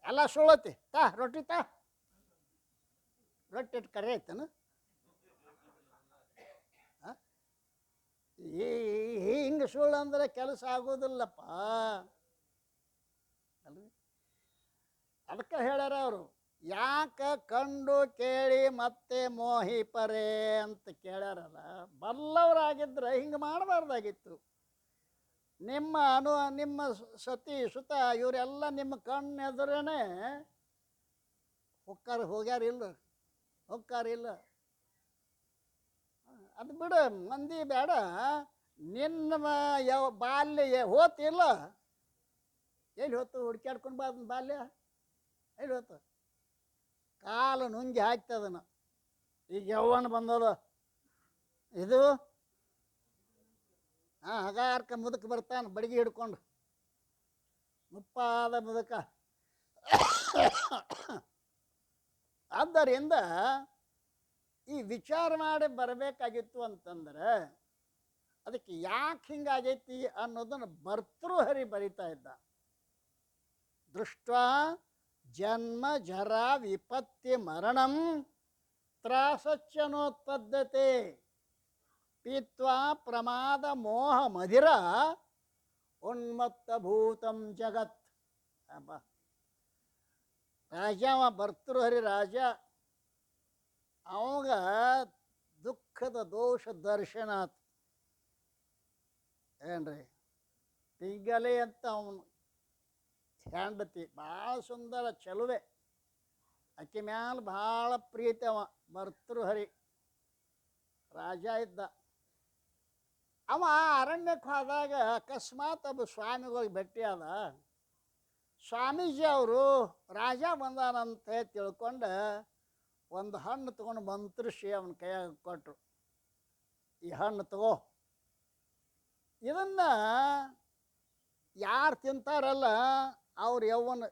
ಎಲ್ಲ ಸುಳ್ಳತ್ತಿ ರೊಟ್ಟಿ ರೊಟ್ಟಿ ಇಟ್ಟು ಕರೆ ಐತನು. ಹಿಂಗೆ ಸುಳ್ಳು ಅಂದ್ರೆ ಕೆಲಸ ಆಗೋದಿಲ್ಲಪ್ಪ ಅಲ್ರಿ. ಅದಕ್ಕೆ ಹೇಳ್ಯಾರ ಅವರು, ಯಾಕೆ ಕಂಡು ಕೇಳಿ ಮತ್ತೆ ಮೋಹಿಪರೆ ಅಂತ ಕೇಳ್ಯಾರಲ್ಲ. ಬಲ್ಲವರಾಗಿದ್ರೆ ಹಿಂಗೆ ಮಾಡಬಾರ್ದಾಗಿತ್ತು. ನಿಮ್ಮ ಸತಿ ಸುತ ಇವರೆಲ್ಲ ನಿಮ್ಮ ಕಣ್ಣೆದುರೇನೆ ಹೋಗ್ಯಾರಿಲ್ಲ. ಅದು ಬಿಡು, ಮಂದಿ ಬೇಡ. ನಿನ್ನ ಬಾಲ್ಯ ಹೋತಿಲ್ಲ, ಎಲ್ಲಿ ಹೋತು? ಹುಡ್ಕ್ಯಾಡ್ಕೊಂಡು ಬಾಲ್ಯ ಎಲ್ಲಿ ಹೋತು? ಕಾಲು ನುಂಗಿ ಹಾಕ್ತದನ. ಈಗ ಯವ್ವನ ಬಂದದ ಇದು. ಹಗಾರ್ಕ ಮುದಕ್ಕೆ ಬರ್ತಾನೆ ಬಡಿಗೆ ಹಿಡ್ಕೊಂಡು, ಮುಪ್ಪಾದ ಮುದಕ. ಆದ್ದರಿಂದ ಈ ವಿಚಾರ ಮಾಡಿ ಬರಬೇಕಾಗಿತ್ತು ಅಂತಂದ್ರೆ ಅದಕ್ಕೆ ಯಾಕೆ ಹಿಂಗಾಗೈತಿ ಅನ್ನೋದನ್ನು ಭರ್ತೃಹರಿ ಬರಿತಾ ಇದ್ದ. ದೃಷ್ಟ ಜನ್ಮ ಜರ ವಿಪತ್ತಿ ಮರಣಂ ತ್ರಾಸಚ್ಚನೋತ್ಪದ್ಯತೆ ಪೀತ್ವಾ ಪ್ರಮಾದ ಮೋಹ ಮಧಿರ ಉನ್ಮತ್ತಭೂತಂ ಜಗತ್. ಅಬ್ಬ, ರಾಜವ ಭರ್ತೃಹರಿ ರಾಜ. ಅವಾಗ ದುಃಖದ ದೋಷ ದರ್ಶನ ಆತು ಏನ್ರಿ. ತಿಂಗಲೆ ಅಂತ ಅವನು ಹೆಂಡತಿ ಭಾಳ ಸುಂದರ ಚಲುವೆ, ಆಕೆ ಮ್ಯಾಲ ಭಾಳ ಪ್ರೀತಿ. ಅವ ಭರ್ತೃಹರಿ ರಾಜ ಇದ್ದ. ಅವ ಅರಣ್ಯಕ್ಕೆ ಹೋದಾಗ ಅಕಸ್ಮಾತ್ ಒಬ್ಬ ಸ್ವಾಮಿಗಳಿಗೆ ಭೇಟಿಯಾದ. ಸ್ವಾಮೀಜಿ ಅವರು ರಾಜ ಬಂದಾನಂತ ತಿಳ್ಕೊಂಡು ಒಂದು ಹಣ್ಣು ತೊಗೊಂಡು ಮಂತ್ರಿಸಿ ಅವನ ಕೈಯಾಗ ಕೊಟ್ಟರು. ಈ ಹಣ್ಣು ತಗೋ, ಇದನ್ನು ಯಾರು ತಿಂತಾರಲ್ಲ ಅವ್ರ ಯೌವನ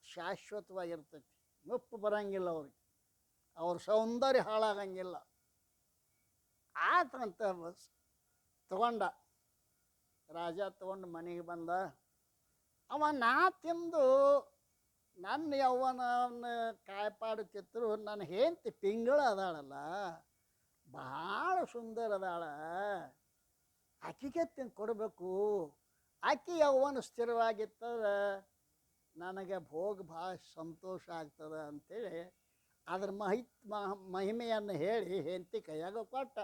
ಶಾಶ್ವತವಾಗಿರ್ತೈತಿ, ಮುಪ್ಪು ಬರಂಗಿಲ್ಲ ಅವ್ರಿಗೆ, ಅವ್ರ ಸೌಂದರ್ಯ ಹಾಳಾಗಂಗಿಲ್ಲ ಆತಂತ ತಗೊಂಡ. ರಾಜ ತಗೊಂಡು ಮನೆಗೆ ಬಂದ. ಅವ ನಾ ತಿಂದು ನನ್ನ ಯೌವನವನ್ನು ಕಾಯ್ಪಾಡುತ್ತಿದ್ರು ನನ್ನ ಹೆಂಡತಿ ಪಿಂಗಳ ಅದಾಳಲ್ಲ, ಭಾಳ ಸುಂದರ ಅದಾಳ, ಆಕೆಗೆ ತಿಂದು ಕೊಡಬೇಕು, ಆಕೆ ಯೌವನ ಸ್ಥಿರವಾಗಿತ್ತದ ನನಗೆ ಭೋಗ ಭಾಳ ಸಂತೋಷ ಆಗ್ತದೆ ಅಂಥೇಳಿ ಅದ್ರ ಮಹಿಮೆಯನ್ನು ಹೇಳಿ ಹೆಂಡತಿ ಕೈಯಾಗ ಕೊಟ್ಟ.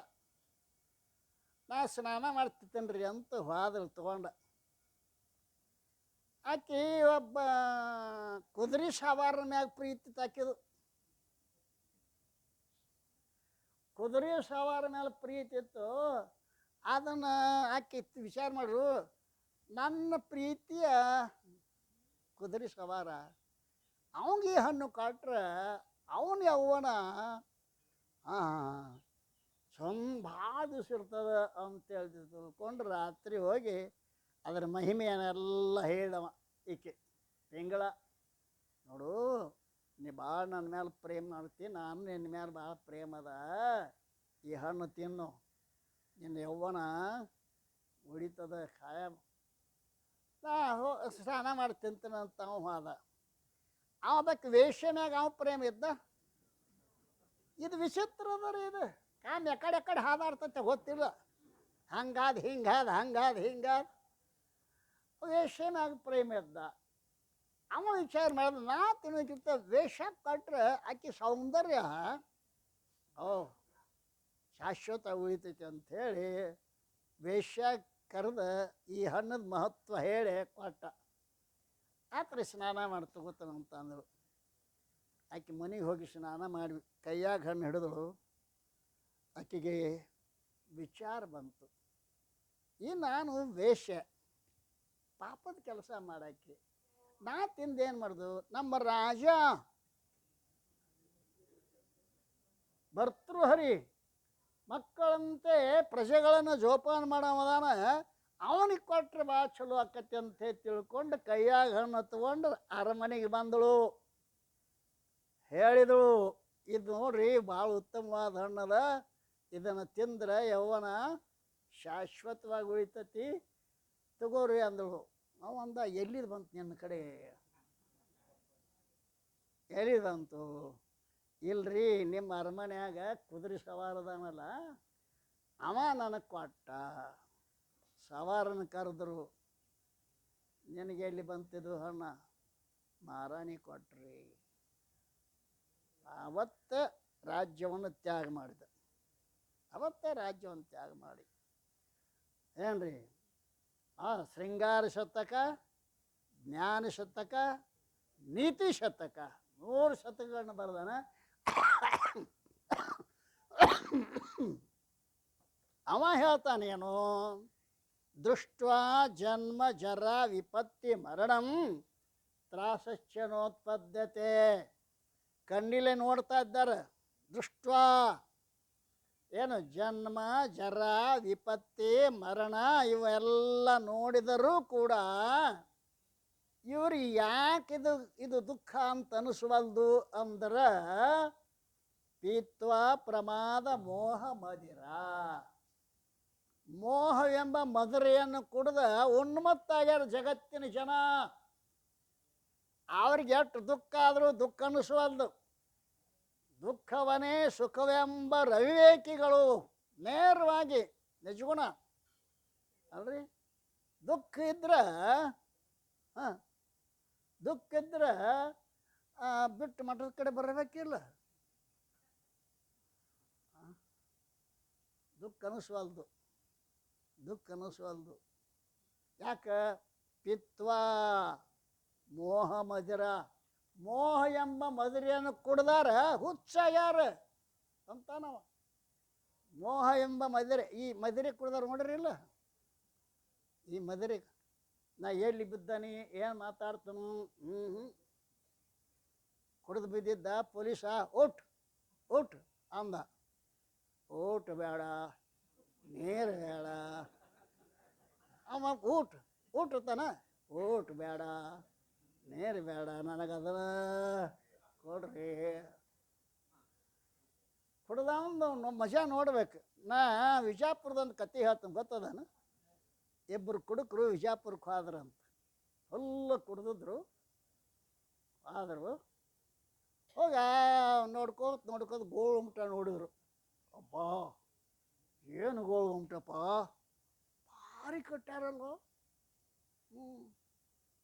ನಾ ಸ್ನಾನ ಮಾಡ್ತಿತ್ತೇನ್ರಿ ಅಂತ ಹೋದಲ್ಲಿ ತಗೊಂಡ. ಆಕೆ ಒಬ್ಬ ಕುದುರೆ ಸವಾರನ ಮ್ಯಾಗ ಪ್ರೀತಿ ತಾಕಿದು. ಕುದುರೆ ಸವಾರ ಮೇಲೆ ಪ್ರೀತಿ ಇತ್ತು. ಅದನ್ನು ಆಕೆ ವಿಚಾರ ಮಾಡ್ರು, ನನ್ನ ಪ್ರೀತಿಯ ಕುದುರೆ ಸವಾರ ಅವಂಗೆ ಹಣ್ಣು ಕೊಟ್ರೆ ಅವನ ಯೌವನ ಭಾಳ ದಿವಸ ಇರ್ತದೆ ಅಂತೇಳಿ ತಿಳ್ಕೊಂಡು ರಾತ್ರಿ ಹೋಗಿ ಅದರ ಮಹಿಮೆಯನ್ನೆಲ್ಲ ಹೇಳಿದವ. ಈಕೆ ತಿಂಗಳ, ನೋಡು ನೀ ಭಾಳ ನನ್ನ ಮೇಲೆ ಪ್ರೇಮ ಮಾಡ್ತೀನಿ, ನಾನು ನಿನ್ನ ಮೇಲೆ ಭಾಳ ಪ್ರೇಮ ಅದ, ಈ ಹಣ್ಣು ತಿನ್ನು, ನಿನ್ನ ಯೌವನ ಉಳಿತದ ಖಾಯಂ. ನಾ ಸ್ನಾನ ಮಾಡಿ ತಿಂತೀನಂತ ಅವ ಹೋದ. ಅವ ಅದಕ್ಕೆ ವೇಷ್ಯನಾಗ ಅವ ಪ್ರೇಮ ಇದ್ದ. ಇದು ವಿಚಿತ್ರ ಅದ ರೀ. ಇದು ಕಾಮ್ ಎಕಡೆ ಹಾದಾಡ್ತೈತೆ ಗೊತ್ತಿಲ್ಲ. ಹಂಗಾದ ಹಿಂಗಾದ ವೇಷ್ಯನಾಗ ಪ್ರೇಮ ಇದ್ದ. ಅವ ವಿಚಾರ ಮಾಡಿದ, ನಾ ತಿನ್ನೋಕ್ಕಿಂತ ವೇಷ ಕೊಟ್ರೆ ಆಕೆ ಸೌಂದರ್ಯ ಶಾಶ್ವತ ಉಳಿತೈತಿ ಅಂಥೇಳಿ ವೇಷ್ಯ ಕರೆದು ಈ ಹಣ್ಣದ ಮಹತ್ವ ಹೇಳಿ ಕೊಟ್ಟ. ಆತ್ರಿ ಸ್ನಾನ ಮಾಡಿ ತಗೋತಾನಂತ ಅಂದರು. ಆಕೆ ಮನೆಗೆ ಹೋಗಿ ಸ್ನಾನ ಮಾಡಿ ಕೈಯಾಗ ಹಣ್ಣು ಹಿಡಿದಳು. ಆಕೆಗೆ ವಿಚಾರ ಬಂತು, ಈ ನಾನು ವೇಷ್ಯ ಪಾಪದ ಕೆಲಸ ಮಾಡಾಕಿ ನಾ ತಿಂದೇನು ಮಾಡ್ದು ನಮ್ಮ ರಾಜ ಭರ್ತೃಹರಿ ಮಕ್ಕಳಂತೆ ಪ್ರಜೆಗಳನ್ನು ಜೋಪಾನ ಮಾಡೋದಾನ, ಅವನಿಗೆ ಕೊಟ್ಟರೆ ಭಾಳ ಚಲೋ ಆಕತಿ ಅಂತ ತಿಳ್ಕೊಂಡು ಕೈಯಾಗ ಹಣ್ಣು ತಗೊಂಡು ಅರಮನೆಗೆ ಬಂದಳು. ಹೇಳಿದಳು, ಇದು ನೋಡ್ರಿ ಭಾಳ ಉತ್ತಮವಾದ ಹಣ್ಣದ, ಇದನ್ನು ತಿಂದ್ರೆ ಯೌವನ ಶಾಶ್ವತವಾಗಿ ಉಳಿತತಿ, ತಗೋರಿ ಅಂದಳು. ಅವಂದ ಎಲ್ಲಿದು ಬಂತು ನಿನ್ನ ಕಡೆ? ಎಲ್ಲಿದಂತು? ಇಲ್ರಿ ನಿಮ್ಮ ಅರಮನ್ಯಾಗ ಕುದುರೆ ಸವಾರದಾನಲ್ಲ ಅವ ನನಗೆ ಕೊಟ್ಟ. ಸವಾರನ ಕರೆದ್ರು. ನಿನಗೆ ಎಲ್ಲಿ ಬಂತಿದ್ದು ಹಣ್ಣ? ಮಹಾರಾಣಿ ಕೊಟ್ರಿ. ಅವತ್ತೇ ರಾಜ್ಯವನ್ನು ತ್ಯಾಗ ಮಾಡಿದ. ಅವತ್ತೇ ರಾಜ್ಯವನ್ನು ತ್ಯಾಗ ಮಾಡಿ ಏನ್ರಿ ಶೃಂಗಾರ ಶತಕ, ಜ್ಞಾನ ಶತಕ, ನೀತಿ ಶತಕ 3 ಶತಕಗಳನ್ನ ಬರೆದಾನ. ಅವ ಹೇಳ್ತಾನೇನು, ದೃಷ್ಟ್ವಾ ಜನ್ಮ ಜರ ವಿಪತ್ತಿ ಮರಣಂ ತ್ರಾಸಶ್ಚನೋತ್ಪದ್ಯತೆ. ಕಣ್ಣಿಲೆ ನೋಡ್ತಾ ಇದ್ದಾರೆ. ದೃಷ್ಟ್ವಾ ಏನು ಜನ್ಮ ಜರ ವಿಪತ್ತಿ ಮರಣ ಇವೆಲ್ಲ ನೋಡಿದರೂ ಕೂಡ ಇವ್ರು ಯಾಕೆ ಇದು ದುಃಖ ಅಂತ ಅನಿಸ್ವಲ್ದು ಅಂದ್ರೆ ಪೀತ್ವ ಪ್ರಮಾದ ಮೋಹ ಮದಿರ. ಮೋಹವೆಂಬ ಮದುರೆಯನ್ನು ಕುಡಿದ ಉನ್ಮತ್ತಾಗ್ಯಾರ ಜಗತ್ತಿನ ಜನ. ಅವ್ರಿಗೆ ಎಷ್ಟು ದುಃಖ ಆದರೂ ದುಃಖ ಅನಿಸ್ವಲ್ದು. ದುಃಖವನೇ ಸುಖವೆಂಬ ರವಿವೇಕಿಗಳು. ನೇರವಾಗಿ ನಿಜಗುಣ ಅಲ್ರಿ. ದುಃಖ ಇದ್ರೆ ದುಃಖ ಇದ್ರೆ ಬಿಟ್ಟು ಮಠದ ಕಡೆ ಬರಬೇಕಿಲ್ಲ. ದುಃಖ ಅನಿಸ್ವಲ್ದು, ದುಃಖ ಅನಿಸ್ವಲ್ದು. ಯಾಕೆ? ಪಿತ್ವ ಮೋಹ ಮದಿರ. ಮೋಹ ಎಂಬ ಮದುರೆಯನ್ನು ಕುಡ್ದಾರ ಹುಚ್ಚಾಗ್ಯಾರ ಅಂತಾನವ. ಮೋಹ ಎಂಬ ಮದುರೆ, ಈ ಮದುರೆ ಕುಡ್ದಾರ ನೋಡ್ರಿ ಇಲ್ಲ. ಈ ಮದುರೆ ನಾ ಎಲ್ಲಿ ಬಿದ್ದಾನಿ, ಏನು ಮಾತಾಡ್ತಾನು, ಕುಡಿದು ಬಿದ್ದಿದ್ದ. ಪೊಲೀಸ ಓಟ್ ಓಟ್ ಅಂದ. ಓಟ್ ಬೇಡ, ನೀರು ಬೇಡ. ಅವ ಊಟ ತಾನ, ಓಟ್ ಬೇಡ, ನೀರು ಬೇಡ, ನನಗದನ್ನ ಕೊಡ್ರಿ. ಕುಡ್ದವಂದು ಮಜಾ ನೋಡ್ಬೇಕು. ನಾ ವಿಜಾಪುರದೊಂದು ಕತೆ ಹೇಳ್ತೀನಿ, ಗೊತ್ತದಾನ? ಇಬ್ಬರು ಕುಡುಕರು ವಿಜಾಪುರಕ್ಕೆ ಹೋದ್ರಂತ. ಫುಲ್ಲು ಕುಡ್ದಿದ್ರು. ಆದರು ಹೋಗ ನೋಡ್ಕೋತ ಗೋಳುಮಟ ನೋಡಿದ್ರು. ಅಬ್ಬಾ ಏನು ಗೋಳುಮಟಪ್ಪ, ಭಾರಿ ಕಟ್ಟಾರಲ್ಲ.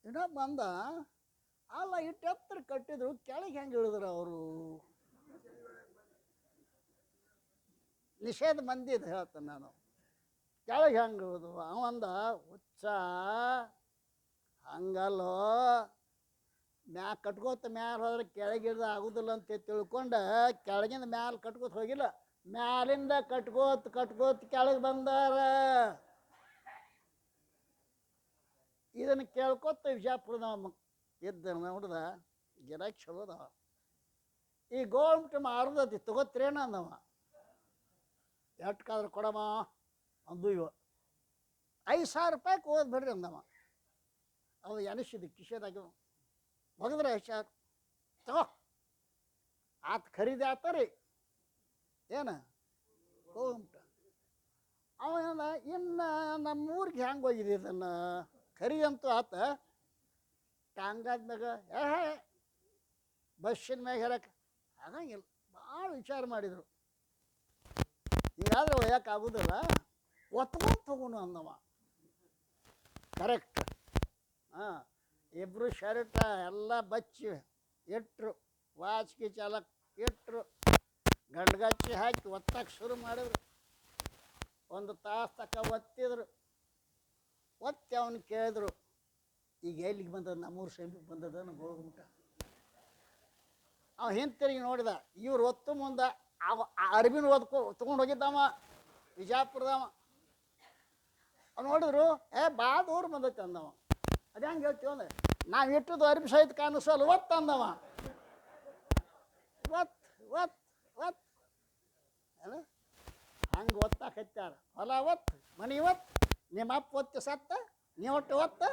ಇನ್ನೊಬ್ಬ ಬಂದ, ಅಲ್ಲ ಇಟ್ಟು ಎತ್ತರ ಕಟ್ಟಿದ್ರು, ಕೆಳಗೆ ಹೆಂಗೆ ಇಳಿದ್ರು ಅವರು? ನಿಷೇಧ ಮಂದಿದ್ದು ಹೇಳ್ತೇನೆ ನಾನು. ಕೆಳಗೆ ಹೆಂಗೆ ಇಳಿದು? ಅವಂದ ಹುಚ್ಚ ಹಂಗಲ್ಲೋ, ಕಟ್ಕೋತ ಮ್ಯಾಲೆ ಹೋದ್ರೆ ಕೆಳಗಿಡ್ದು ಆಗುದಿಲ್ಲ ಅಂತ ತಿಳ್ಕೊಂಡು ಕೆಳಗಿಂದ ಮ್ಯಾಲೆ ಕಟ್ಕೋತ ಹೋಗಿಲ್ಲ, ಮ್ಯಾಲಿಂದ ಕಟ್ಕೋತ ಕೆಳಗೆ ಬಂದಾರ. ಇದನ್ನು ಕೇಳ್ಕೊತ ವಿಜಾಪುರದ ಇದ್ದ ನೋಡ್ದ ಗಿರಾಕಿ ಚಲೋದ. ಈ ಗೋಲ್ಮುಟ್ ಮಾರುದತಿ ತಗೋತ್ರೇನ ಅಂದವ. ಎಟ್ಕಾದ್ರೆ ಕೊಡಮ್ಮ ಅಂದು. 5,000 ರೂಪಾಯಿಗೆ ಓದ್ ಬಿಡ್ರಿ ಅಂದವ. ಅವು ಎನಿಸಿದ ಕಿಶೆದಾಗಿ ಒಗದ್ರೆ 5,000 ತಗೋ ಆತ ಖರೀದಿ ಆತರಿ. ಏನು ಗೋಲ್ಮುಟ್? ಅವ ಇನ್ನು ನಮ್ಮೂರಿಗೆ ಹೆಂಗೆ ಹೋಗಿದೆ ಇದನ್ನು ಖರೀದಿ ಅಂತೂ ಆತ. ಟಾಂಗಾದ್ಮ್ಯಾಗ ಬಸ್ಸಿನ ಮ್ಯಾಗ ಹೇಳಕ್ಕೆ ಆಗಂಗಿಲ್ಲ. ಭಾಳ ವಿಚಾರ ಮಾಡಿದರು. ಹಿಂಗಾದ್ರೆ ಒಯ್ಯಕ್ಕೆ ಆಗೋದಿಲ್ಲ, ಒತ್ಕೊಂಡು ತಗೋಣ ಅಂದವ. ಕರೆಕ್ಟ್. ಇಬ್ಬರು ಶರ್ಟ ಎಲ್ಲ ಬಚ್ಚಿ ಇಟ್ಟರು, ವಾಚ್ಗೆ ಚಾಲಕ್ ಇಟ್ಟರು, ಗಂಡ್ಗಚ್ಚಿ ಹಾಕಿ ಒತ್ತಕ್ಕೆ ಶುರು ಮಾಡಿದ್ರು. 1 ತಾಸು ತಕ್ಕ ಒತ್ತಿದ್ರು. ಒತ್ತಿ ಅವನು ಕೇಳಿದ್ರು, ಈಗ ಎಲ್ಲಿಗೆ ಬಂದದ? ನಮ್ಮೂರು ಸಮೀಪಕ್ಕೆ ಬಂದದ ಗೋಲ್ಗುಮಟ. ಅವ ಹಿಂತಿರುಗಿ ನೋಡಿದ. ಇವ್ರು ಒತ್ತು ಮುಂದೆ ಅರ್ಬಿನ ತೊಗೊಂಡು ಹೋಗಿದ್ದವ ವಿಜಾಪುರದವ. ಅವ್ ನೋಡಿದ್ರು, ಭಾಳ ದೂರ ಬಂದೈತೆ ಅಂದವ. ಅದು ಹೆಂಗೆ ಹೇಳ್ತೀವಿ ಅಂದ್ರೆ ನಾವು ಇಟ್ಟದ್ದು ಅರಿವಿ ಸಹಿತ ಕಾಣಿಸಲ್ಲ ಒತ್ತು ಅಂದವ. ಒತ್ತು ಒತ್ತು ಒತ್ತು ಅಲ್ಲ ಹಂಗೆ ಒತ್ತಾಕತ್ಯಾರ. ಹೊಲ ಒತ್ತು, ಮನೆ ಒತ್ತು, ನಿಮ್ಮ ಅಪ್ಪ ಒತ್ತು ಸತ್ತ, ನೀವು ಒಟ್ಟು ಒತ್ತು,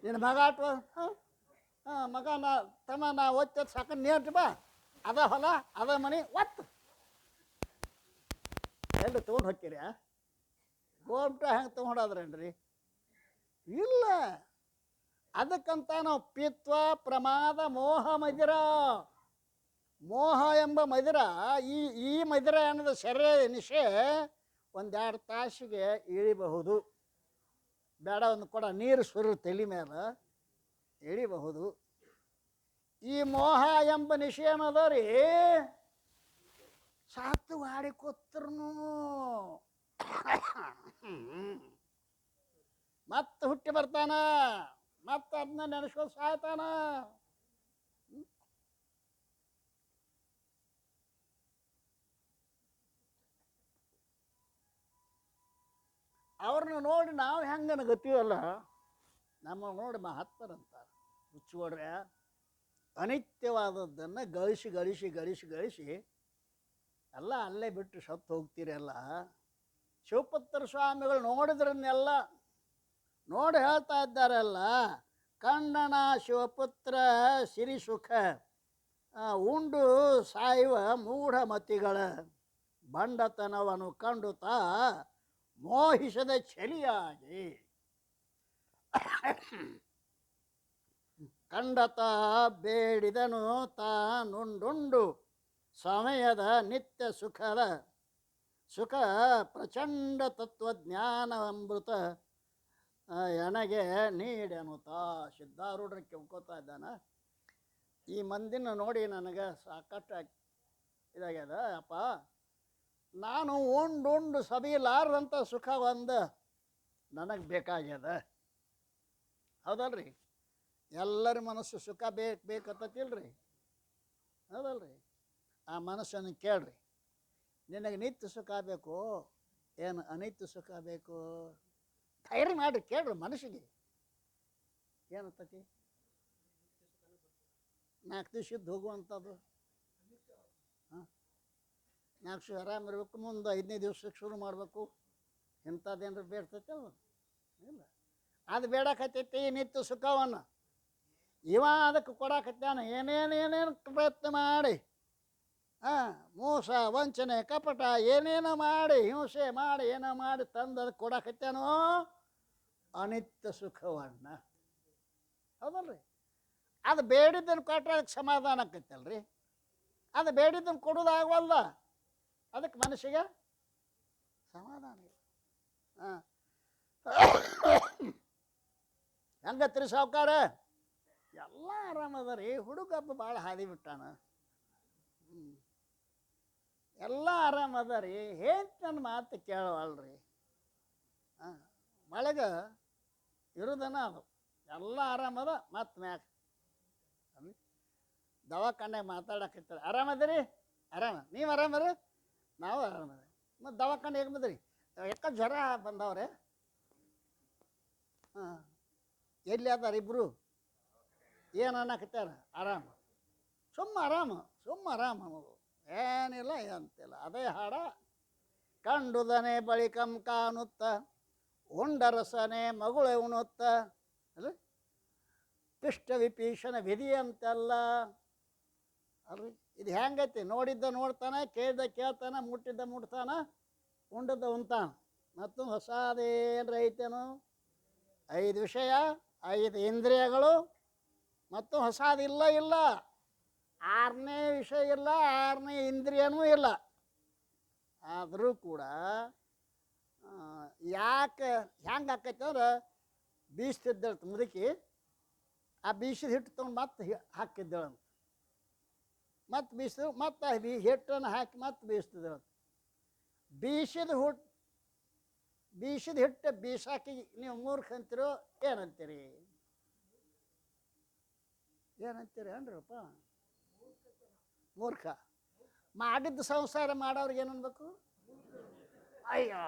ನಿನ್ನ ಮಗ ಆಟು ಮಗ ನಾ ತಮ್ಮ ನಾ ಒತ್ತು ಸಾಕು ನೀಟ್ ಬಾ, ಅದ ಹೊಲ ಅದ ಮನೆ ಒತ್ತು. ಎಲ್ಲಿ ತೊಗೊಂಡು ಹೋಗ್ತೀರಿ? ಗೋಮ್ಟ ಹೆಂಗೆ ತೊಗೊಂಡಾದ್ರೇನ್ರಿ? ಇಲ್ಲ. ಅದಕ್ಕಂತ ನಾವು ಪಿತ್ವ ಪ್ರಮಾದ ಮೋಹ ಮದಿರ, ಮೋಹ ಎಂಬ ಮದಿರ, ಈ ಮದಿರ ಅನ್ನೋದು ಸೆರೆ ನಿಶೆ 1-2 ತಾಸಿಗೆ ಇಳಿಬಹುದು. ಬೇಡ ಒಂದು ಕೊಡ ನೀರು ಸುರು ತಲೆ ಮೇಲೆ ಇಳಿಬಹುದು. ಈ ಮೋಹ ಎಂಬ ನಿಶೆ ಅನ್ನೋದ ರೀ ಸಾತು ಹಾಡಿ ಕೂತ್ರು ಮತ್ತೆ ಹುಟ್ಟಿ ಬರ್ತಾನ, ಮತ್ತೆ ಅದನ್ನ ನೆನೆಸ್ಕೊಂಡು ಸಾಯ್ತಾನ. ಅವ್ರನ್ನ ನೋಡಿ ನಾವು ಹೆಂಗೆ ನಗತೀವಲ್ಲ, ನಮ್ಮ ನೋಡಿ ಮಹತ್ವರಂತಾರೆ ಹುಚ್ಚುಗಡ್ರೆ. ಅನಿತ್ಯವಾದದ್ದನ್ನು ಗಳಿಸಿ ಗಳಿಸಿ ಗಳಿಸಿ ಗಳಿಸಿ ಎಲ್ಲ ಅಲ್ಲೇ ಬಿಟ್ಟು ಸತ್ತು ಹೋಗ್ತೀರಲ್ಲ. ಶಿವಪುತ್ರ ಸ್ವಾಮಿಗಳು ನೋಡಿದ್ರನ್ನೆಲ್ಲ ನೋಡಿ ಹೇಳ್ತಾ ಇದ್ದಾರಲ್ಲ, ಕಣ್ಣನ ಶಿವಪುತ್ರ ಸಿರಿ ಸುಖ ಉಂಡು ಸಾಯುವ ಮೂಢಮತಿಗಳ ಬಂಡತನವನ್ನು ಕಂಡು ತಾ ಮೋಹಿಸದ ಚಲಿಯಾಗಿ ಕಂಡತ ಬೇಡಿದನು ತಾನುಂಡುಂಡು ಸಮಯದ ನಿತ್ಯ ಸುಖ ಪ್ರಚಂಡ ತತ್ವಜ್ಞಾನ ಅಮೃತ ಎನಗೆ ನೀಡೆನುತ. ಸಿದ್ಧಾರೂಢರು ಕೇಳ್ಕೊತಾ ಇದ್ದಾನ. ಈ ಮಂದಿನ ನೋಡಿ ನನಗೆ ಸಾಕಷ್ಟು ಇದಾಗ್ಯದ. ಅಪ್ಪ, ನಾನು ಉಂಡು ಸಬಿಲಾರ್ದಂಥ ಸುಖ ಒಂದು ನನಗೆ ಬೇಕಾಗ್ಯದ. ಹೌದಲ್ರಿ? ಎಲ್ಲರ ಮನಸ್ಸು ಸುಖ ಬೇಕತ್ತತಿಲ್ರಿ? ಹೌದಲ್ರಿ? ಆ ಮನಸ್ಸನ್ನು ಕೇಳ್ರಿ. ನಿನಗೆ ನಿತ್ಯ ಸುಖ ಬೇಕು ಏನು ಅನಿತ್ಯ ಸುಖ ಬೇಕು? ಧೈರ್ಯ ಮಾಡಿ ಕೇಳ್ರಿ ಮನಸ್ಸಿಗೆ ಏನತ್ತತಿ. 4 ದಿವಸ ಇದ್ದು ಹೋಗುವಂಥದ್ದು. 4 ದಿವಸ ಆರಾಮಿರ್ಬೇಕು, ಮುಂದೆ 5ನೇ ದಿವ್ಸಕ್ಕೆ ಶುರು ಮಾಡಬೇಕು. ಇಂಥದ್ದೇನ್ರಿ ಬೇಡ್ತೈತೆ ಅವ? ಇಲ್ಲ. ಅದು ಬೇಡಕತ್ತೈತಿ ನಿತ್ಯ ಸುಖವನ್ನು. ಇವ ಅದಕ್ಕೆ ಕೊಡಕತ್ತಾನ. ಏನೇನು ಪ್ರಯತ್ನ ಮಾಡಿ ಮೋಸ ವಂಚನೆ ಕಪಟ ಏನೇನೋ ಮಾಡಿ ಹಿಂಸೆ ಮಾಡಿ ಏನೋ ಮಾಡಿ ತಂದು ಅದಕ್ಕೆ ಕೊಡಕತ್ತಾನೋ ಅನಿತ್ಯ ಸುಖವನ್ನು. ಹೌದಲ್ರಿ? ಅದು ಬೇಡಿದ್ದನ್ನು ಕೊಟ್ಟರೆ ಅದಕ್ಕೆ ಸಮಾಧಾನ ಆಕೈತಲ್ರಿ. ಅದು ಬೇಡಿದ್ದನ್ನು ಕೊಡೋದಾಗವಲ್ಲ, ಅದಕ್ಕೆ ಮನಸ್ಸಿಗೆ ಸಮಾಧಾನ ಇಲ್ಲ. ಹೆಂಗತ್ರಿ ಸಾವುಕಾರ? ಎಲ್ಲ ಆರಾಮದ ರೀ. ಹುಡುಗಬ್ಬ ಭಾಳ ಹಾದಿ ಬಿಟ್ಟಾನ. ಎಲ್ಲ ಆರಾಮದ ರೀ. ಹೇಗೆ ನನ್ನ ಮಾತು ಕೇಳವಲ್ರಿ? ಒಳಗೆ ಇರೋದನ ಅದು ಎಲ್ಲ ಆರಾಮದ. ಮತ್ತು ಮ್ಯಾಕ ದವಾಖಾನ್ಯಾಗ ಮಾತಾಡಕತ್ತಾರೆ. ಆರಾಮದಿರಿ? ಆರಾಮ. ನೀವು ಆರಾಮರಿ? ನಾವು ಆರಾಮದ. ಮತ್ತು ದವಾಖಾನೆ ಹೇಗೆ ಬಂದ್ರಿ? ಯಾಕೆ ಜ್ವರ ಬಂದವ್ರೆ? ಎಲ್ಲಿ ಅದಾರ ಇಬ್ಬರು? ಏನು ಅನ್ನಕತ್ತಾರ? ಆರಾಮ. ಸುಮ್ಮ ಆರಾಮ ಏನಿಲ್ಲ ಅಂತಿಲ್ಲ. ಅದೇ ಹಾಡ. ಕಂಡುದನೆ ಬಳಿಕಂ ಕಾಣುತ್ತ ಉಂಡರಸನೆ ಮಗುಳೆ ಉಣುತ್ತ ಅಲ್ಲ ಪಿಷ್ಟ ವಿಭೀಷಣ ವಿಧಿ ಅಂತೆಲ್ಲ ಅಲ್ರಿ. ಇದು ಹೆಂಗೈತಿ? ನೋಡಿದ್ದ ನೋಡ್ತಾನೆ, ಕೇಳಿದ್ದ ಕೇಳ್ತಾನೆ, ಮುಟ್ಟಿದ್ದ ಮುಟ್ತಾನ, ಉಂಡದ್ದ ಉಣ್ತಾನ. ಮತ್ತೊಂದು ಹೊಸದೇನ್ರ ಐತೇನು? 5 ವಿಷಯ, 5 ಇಂದ್ರಿಯಗಳು, ಮತ್ತು ಹೊಸದಿಲ್ಲ. 6ನೇ ವಿಷಯ ಇಲ್ಲ, 6ನೇ ಇಂದ್ರಿಯನೂ ಇಲ್ಲ. ಆದರೂ ಕೂಡ ಯಾಕೆ ಹೆಂಗೆ ಆಕೈತೆ ಅಂದ್ರೆ, ಬೀಸ್ತಿದ್ದಳಂತ ಮುದುಕಿ. ಆ ಬೀಸಿದ ಹಿಟ್ಟು ತೊಗೊಂಡು ಮತ್ತೆ ಹಾಕಿದ್ದಳಂತ. ಮತ್ತೆ ಬೀಸಿದ್ರು, ಮತ್ತೆ ಹಿಟ್ಟನ್ನು ಹಾಕಿ ಮತ್ತೆ ಬೀಸ್ತಿದ್ದಳಂತ. ಬೀಸಿದ ಹಿಟ್ಟು ಬೀಸಾಕಿ ನೀವು ಮೂರ್ಖ ಅಂತೀರೋ ಏನಂತೀರಿ? ಏನ್ರಪ್ಪ? ಮೂರ್ಖ. ಮಾಡಿದ್ದು ಸಂಸಾರ ಮಾಡೋರಿಗೆ ಏನು ಅನ್ಬೇಕು? ಅಯ್ಯೋ,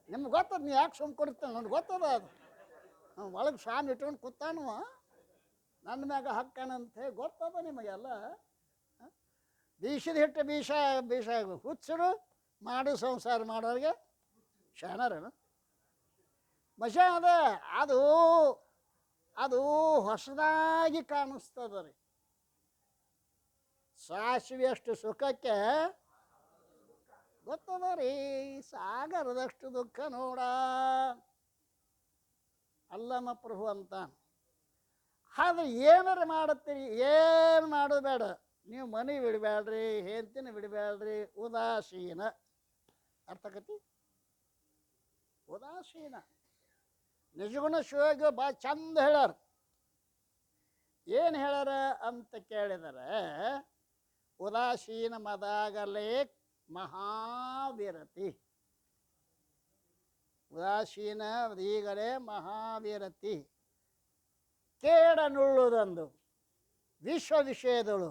ನಿಮ್ಗೆ ಗೊತ್ತದ. ನೀವು ಯಾಕೆ ಸುಮ್ಮ ಕೊಡ್ತೇನೆ? ನನಗೆ ಗೊತ್ತದ ಅದು. ಒಳಗೆ ಶಾನ್ ಇಟ್ಕೊಂಡು ಕೂತಾನುವ ನನ್ನ ಮ್ಯಾಗ ಹಕ್ಕನಂತ ಹೇಳಿ ಗೊತ್ತದ ನಿಮಗೆಲ್ಲ. ಬೀಸಿದ ಹಿಟ್ಟು ಬೀಸ ಹುಚ್ಚರು ಮಾಡು ಸಂಸಾರ ಮಾಡೋರಿಗೆ ಶಾಣರೇನು ಮಜಾ ಅದ. ಅದು ಅದು ಹೊಸದಾಗಿ ಕಾಣಿಸ್ತದ ರೀ. ಸಾಸಿವೆಯಷ್ಟು ಸುಖಕ್ಕೆ ಗೊತ್ತದ ರೀ ಸಾಗರದಷ್ಟು ದುಃಖ ನೋಡ ಅಲ್ಲಮ್ಮ ಪ್ರಭು ಅಂತ. ಆದ್ರೆ ಏನಾರ ಮಾಡುತ್ತೀರಿ, ಏನು ಮಾಡೋದು ಬೇಡ. ನೀವು ಮನೆ ಬಿಡಬೇಡ್ರಿ, ಹೆಂಡತಿನ ಬಿಡಬೇಡ್ರಿ, ಉದಾಸೀನ. ಅರ್ಥಕತಿ ಉದಾಸೀನ. ನಿಜಗುಣ ಶಿವಗ ಭಾಳ ಚಂದ ಹೇಳ್ಯಾರ. ಏನು ಹೇಳ್ಯಾರ ಅಂತ ಕೇಳಿದರೆ, ಉದಾಸೀನ ಮದಾಗಲೇ ಮಹಾವಿರತಿ. ಉದಾಸೀನ ಈಗಲೇ ಮಹಾವಿರತಿ. ಕೇಡನುಳ್ಳುದೊಂದು ವಿಶ್ವ ವಿಷಯದಳು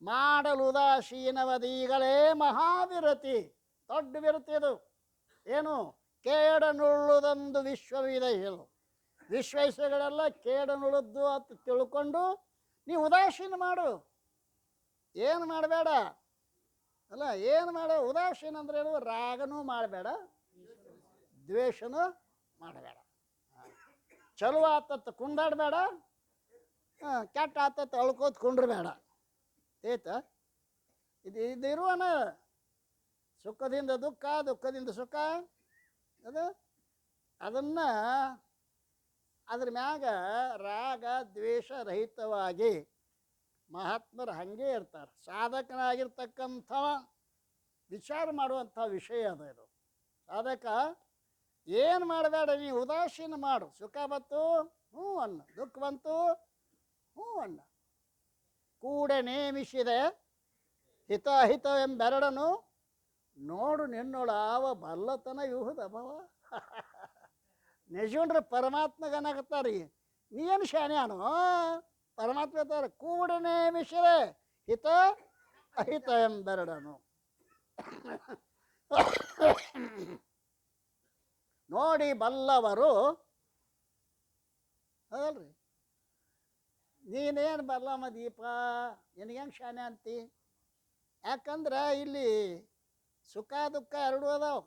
ಮಾಡಲು ಉದಾಸೀನವದೀಗಲೇ ಮಹಾವಿರತಿ. ದೊಡ್ಡ ವಿರತಿ ಅದು. ಏನು? ಕೇಡನುಳ್ಳುದೊಂದು ವಿಶ್ವವಿದೆಯಲು. ವಿಶ್ವವಿಷಯಗಳೆಲ್ಲ ಕೇಡನುಳ್ಳದ್ದು ಅಂತ ತಿಳ್ಕೊಂಡು ನೀವು ಉದಾಸೀನ ಮಾಡು. ಏನು ಮಾಡಬೇಡ ಅಲ್ಲ, ಏನು ಮಾಡ. ಉದಾಸೀನ ಅಂದ್ರೆ ಏನು? ರಾಗನೂ ಮಾಡಬೇಡ, ದ್ವೇಷನೂ ಮಾಡಬೇಡ. ಚಲೋ ಆತತ್ ಕುಂದಾಡಬೇಡ, ಕೆಟ್ಟ ಆತತ್ ಅಳ್ಕೋತ ಕುಂಡ್ರಬೇಡ. ಏತ ಇದು ಇರುವನ ಸುಖದಿಂದ ದುಃಖ, ದುಃಖದಿಂದ ಸುಖ. ಅದನ್ನು ಅದ್ರ ಮ್ಯಾಗ ರಾಗ ದ್ವೇಷ ರಹಿತವಾಗಿ ಮಹಾತ್ಮರು ಹಾಗೇ ಇರ್ತಾರೆ. ಸಾಧಕನಾಗಿರ್ತಕ್ಕಂಥ ವಿಚಾರ ಮಾಡುವಂಥ ವಿಷಯ ಅದು. ಇದು ಸಾಧಕ ಏನು ಮಾಡಬೇಡ, ನೀವು ಉದಾಸೀನ ಮಾಡು. ಸುಖ ಬಂತು ಹ್ಞೂ ಅನ್ನ, ದುಃಖ ಬಂತು ಹ್ಞೂ ಅನ್ನ. ಕೂಡ ನೇಮಿಸಿದೆ ಹಿತಾಹಿತವೆಂಬೆರಡನು ನೋಡು ನಿನ್ನೊಳ ಆವ ಬಲ್ಲತನ ಇಹುದಭವ. ನಿಜುಂಡ್ರೆ ಪರಮಾತ್ಮಗನಾಗತ್ತಾರೀ, ನೀನು ಶಾನ್ಯಾನು? ಪರಮಾತ್ಮ ಹೇಳ್ತಾರೆ ಕೂಡ ನೇಮಿಸಿದೆ ಹಿತ ಅಹಿತ ಎಂಬೆರಡನು ನೋಡಿ ಬಲ್ಲವರು. ಹೌದಲ್ರಿ? ನೀನೇನು ಬಲ್ಲಮ್ಮ ದೀಪ, ನಿನಗೆ ಹೆಂಗೆ ಶಾನೆ ಅಂತಿ? ಯಾಕಂದ್ರೆ ಇಲ್ಲಿ ಸುಖ ದುಃಖ ಎರಡೂ ಅದಾವ.